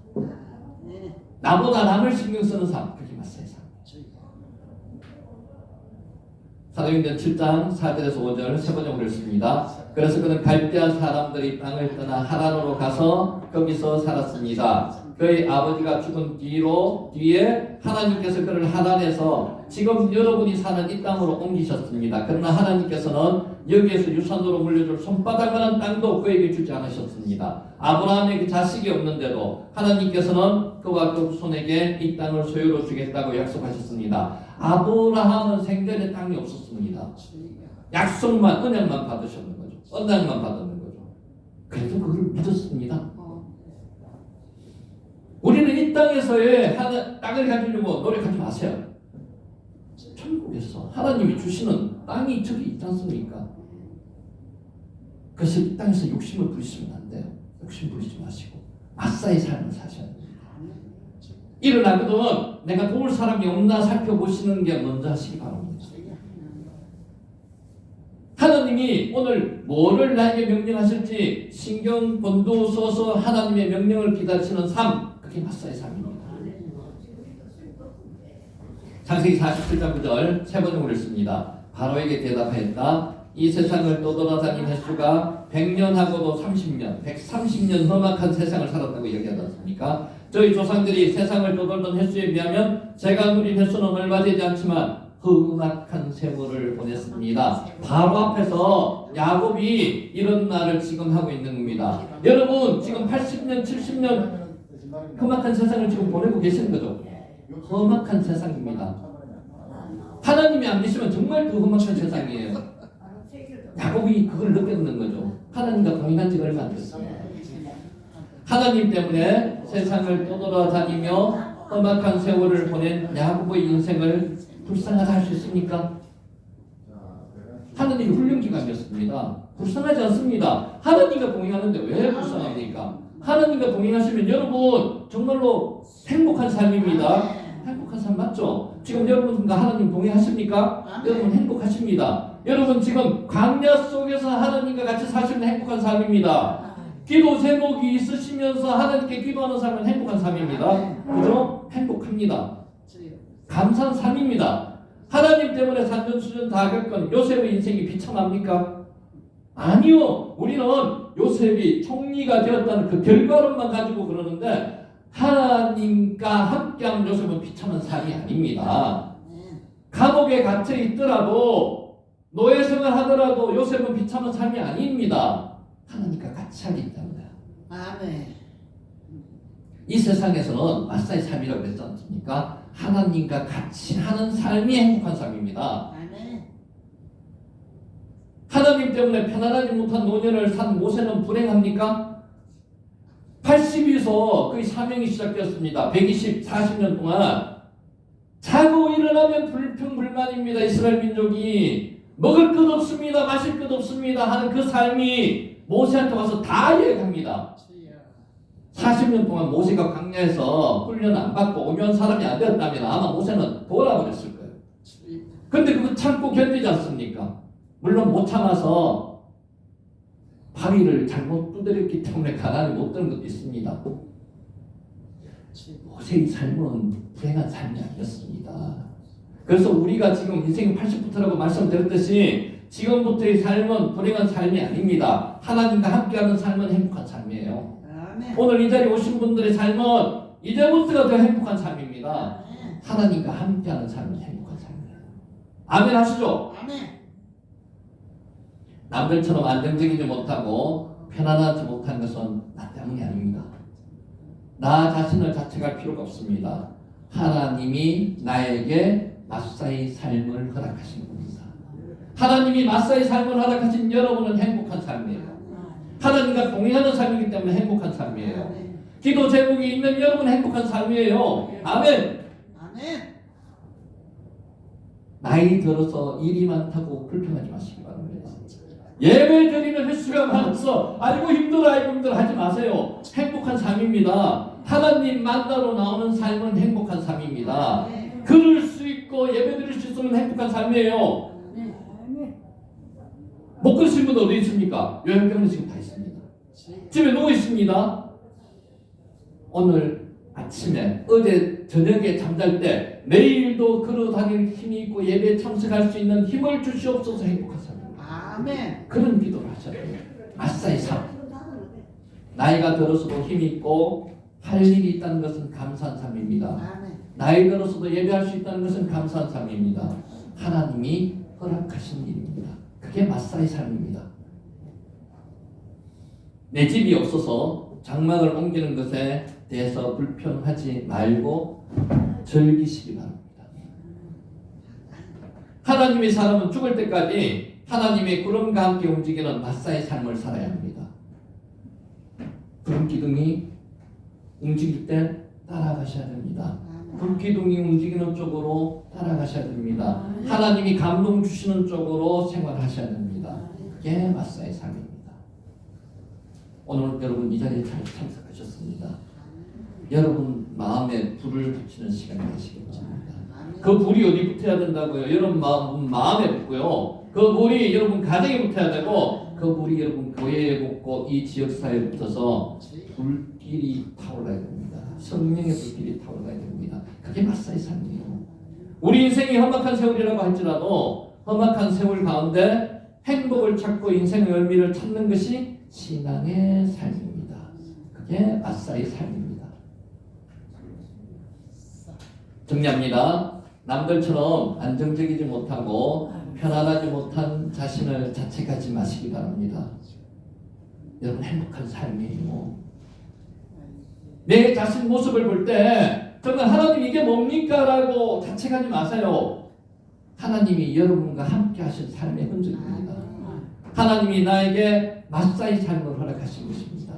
나보다 남을 신경 쓰는 삶, 그게 마사의 삶. 사도행전 7장 4절에서 5절 세 번역을 했습니다. 그래서 그는 갈대아 사람들이 땅을 떠나 하란으로 가서 거기서 살았습니다. 그의 아버지가 죽은 뒤에 하나님께서 그를 하란에서 지금 여러분이 사는 이 땅으로 옮기셨습니다. 그러나 하나님께서는 여기에서 유산으로 물려줄 손바닥만한 땅도 그에게 주지 않으셨습니다. 아브라함에게 자식이 없는데도 하나님께서는 그와 그 후손에게 이 땅을 소유로 주겠다고 약속하셨습니다. 아브라함은 생전에 땅이 없었습니다. 약속만, 언약만 받으셨는 거죠. 언약만 받았는 거죠. 그래도 그걸 믿었습니다. 우리는 이 땅에서의 땅을 가지려고 노력하지 마세요. 천국에서 하나님이 주시는 땅이 저기 있지 않습니까? 그래서 이 땅에서 욕심을 부리시면 안 돼요. 욕심 부리지 마시고 마사의 삶을 사셔야 됩니다. 일어나거든 내가 도울 사람이 없나 살펴보시는 게 먼저 하시기 바랍니다. 하나님이 오늘 뭐를 나에게 명령하실지 신경 곤두서서 하나님의 명령을 기다리시는 삶, 그게 마사의 삶입니다. 창세기 47장 9절 세 번역을 읽습니다. 바로에게 대답하였다. 이 세상을 떠돌아다닌 횟수가 100년하고도 30년, 130년 험악한 세상을 살았다고 얘기하지 않습니까? 저희 조상들이 세상을 떠돌던 횟수에 비하면 제가 누린 횟수는 얼마 되지 않지만 험악한 세월을 보냈습니다. 바로 앞에서 야곱이 이런 말을 지금 하고 있는 겁니다. 여러분 지금 80년, 70년 험악한 세상을 지금 보내고 계시는 거죠. 험악한 세상입니다. 하나님이 안 계시면 정말 그 험악한 세상이에요. 야곱이 그걸 느꼈는 거죠. 하나님과 동행한 지가 얼마 안 됐어요. 하나님 때문에 세상을 떠돌아다니며 험악한 세월을 보낸 야곱의 인생을 불쌍하다 할 수 있습니까? 하나님이 훈련기관이었습니다. 불쌍하지 않습니다. 하나님과 동행하는데 왜 불쌍합니까? 하나님과 동행하시면 여러분 정말로 행복한 삶입니다. 행복한 삶 맞죠? 지금 여러분과 하나님 동행하십니까? 여러분 행복하십니다. 여러분 지금 광야 속에서 하나님과 같이 사시는 행복한 삶입니다. 기도 제목이 있으시면서 하나님께 기도하는 삶은 행복한 삶입니다. 그죠? 행복합니다. 감사한 삶입니다. 하나님 때문에 산전수전 다 겪은 요셉의 인생이 비참합니까? 아니요. 우리는 요셉이 총리가 되었다는 그 결과론만 가지고 그러는데 하나님과 함께하는 요셉은 비참한 삶이 아닙니다. 감옥에 갇혀 있더라도 노예생활 하더라도 요셉은 비참한 삶이 아닙니다. 하나님과 같이 하기 때문에. 아멘. 이 세상에서는 마사의 삶이라고 그랬지 않습니까? 하나님과 같이 하는 삶이 행복한 삶입니다. 아멘. 하나님 때문에 편안하지 못한 노년을 산 모세는 불행합니까? 80에서 그의 사명이 시작되었습니다. 40년 동안 자고 일어나면 불평불만입니다. 이스라엘 민족이 먹을 것 없습니다. 마실 것 없습니다 하는 그 삶이 모세한테 와서 다 이해합니다. 40년 동안 모세가 광야에서 훈련 안 받고 오면 사람이 안 되었다면 아마 모세는 돌아버렸을 거예요. 근데 그거 참고 견디지 않습니까? 물론 못 참아서 바위를 잘못 두드렸기 때문에 가난이 못 드는 것도 있습니다. 모세의 삶은 불행한 삶이 아니었습니다. 그래서 우리가 지금 인생이 80부터라고 말씀드렸듯이 지금부터의 삶은 불행한 삶이 아닙니다. 하나님과 함께하는 삶은 행복한 삶이에요. 아멘. 오늘 이 자리에 오신 분들의 삶은 이제부터가 더 행복한 삶입니다. 아멘. 하나님과 함께하는 삶은 행복한 삶이에요. 아멘 하시죠? 아멘. 남들처럼 안정적이지 못하고 편안하지 못한 것은 나 때문이 아닙니다. 나 자신을 자책할 필요가 없습니다. 하나님이 나에게 마사의 삶을 허락하신 겁니다. 하나님이 마사의 삶을 허락하신 여러분은 행복한 삶이에요. 하나님과 동행하는 삶이기 때문에 행복한 삶이에요. 기도 제목이 있는 여러분 행복한 삶이에요. 아멘. 아멘. 나이 들어서 일이 많다고 불평하지 마시기 바랍니다. 예배 드리는 횟수가 많아서 아이고 힘들어 하지 마세요. 행복한 삶입니다. 하나님 만나러 나오는 삶은 행복한 삶입니다. 걸을 수 있고 예배 드릴 수 있으면 행복한 삶이에요. 못 걸으신 분 어디 있습니까? 요양병원에 지금 다 있습니다. 집에 누워 있습니다. 오늘 아침에 어제 저녁에 잠잘 때 내일도 걸어 다닐 힘이 있고 예배에 참석할 수 있는 힘을 주시옵소서. 행복한 삶입니다. 아멘. 그런 기도를 하셔야 돼요. 마사의 삶. 나이가 들어서도 힘이 있고 할 일이 있다는 것은 감사한 삶입니다. 아멘. 나이 들어서도 예배할 수 있다는 것은 감사한 삶입니다. 하나님이 허락하신 일입니다. 그게 마사의 삶입니다. 내 집이 없어서 장막을 옮기는 것에 대해서 불평하지 말고 즐기시기 바랍니다. 하나님의 사람은 죽을 때까지 하나님의 구름과 함께 움직이는 마사의 삶을 살아야 합니다. 구름 기둥이 움직일 때 따라가셔야 됩니다. 불기둥이 움직이는 쪽으로 따라가셔야 됩니다. 하나님이 감동 주시는 쪽으로 생활하셔야 됩니다. 그게 마사의 삶입니다. 오늘 여러분 이 자리에 잘 참석하셨습니다. 여러분 마음에 불을 붙이는 시간이 되시기 바랍니다. 그 불이 어디 붙어야 된다고요? 여러분 마음에 붙고요. 그 불이 여러분 가정에 붙어야 되고 그 불이 여러분 교회에 붙고 이 지역사회에 붙어서 불길이 타올라야 됩니다. 성령의 불길이 타올라야 됩니다. 그게 마사의 삶이에요. 우리 인생이 험악한 세월이라고 할지라도 험악한 세월 가운데 행복을 찾고 인생의 의미를 찾는 것이 신앙의 삶입니다. 그게 마사의 삶입니다. 정리합니다. 남들처럼 안정적이지 못하고 편안하지 못한 자신을 자책하지 마시기 바랍니다. 여러분 행복한 삶이에요. 내 자신 모습을 볼 때 정말 하나님 이게 뭡니까? 라고 자책하지 마세요. 하나님이 여러분과 함께 하신 삶의 흔적입니다. 하나님이 나에게 마사의 삶을 허락하신 것입니다.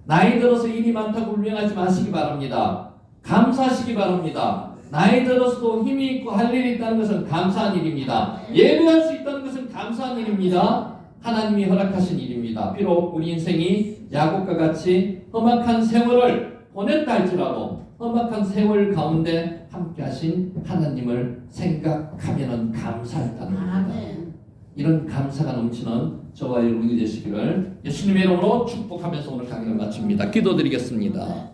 나이 들어서 일이 많다고 불평하지 마시기 바랍니다. 감사하시기 바랍니다. 나이 들어서도 힘이 있고 할 일이 있다는 것은 감사한 일입니다. 예배할 수 있다는 것은 감사한 일입니다. 하나님이 허락하신 일입니다. 비록 우리 인생이 야곱과 같이 험악한 세월을 보냈다 할지라도 험악한 세월 가운데 함께 하신 하나님을 생각하면 감사했다는 겁니다. 이런 감사가 넘치는 저와 여러분이 되시기를 예수님의 이름으로 축복하면서 오늘 강의를 마칩니다. 기도드리겠습니다.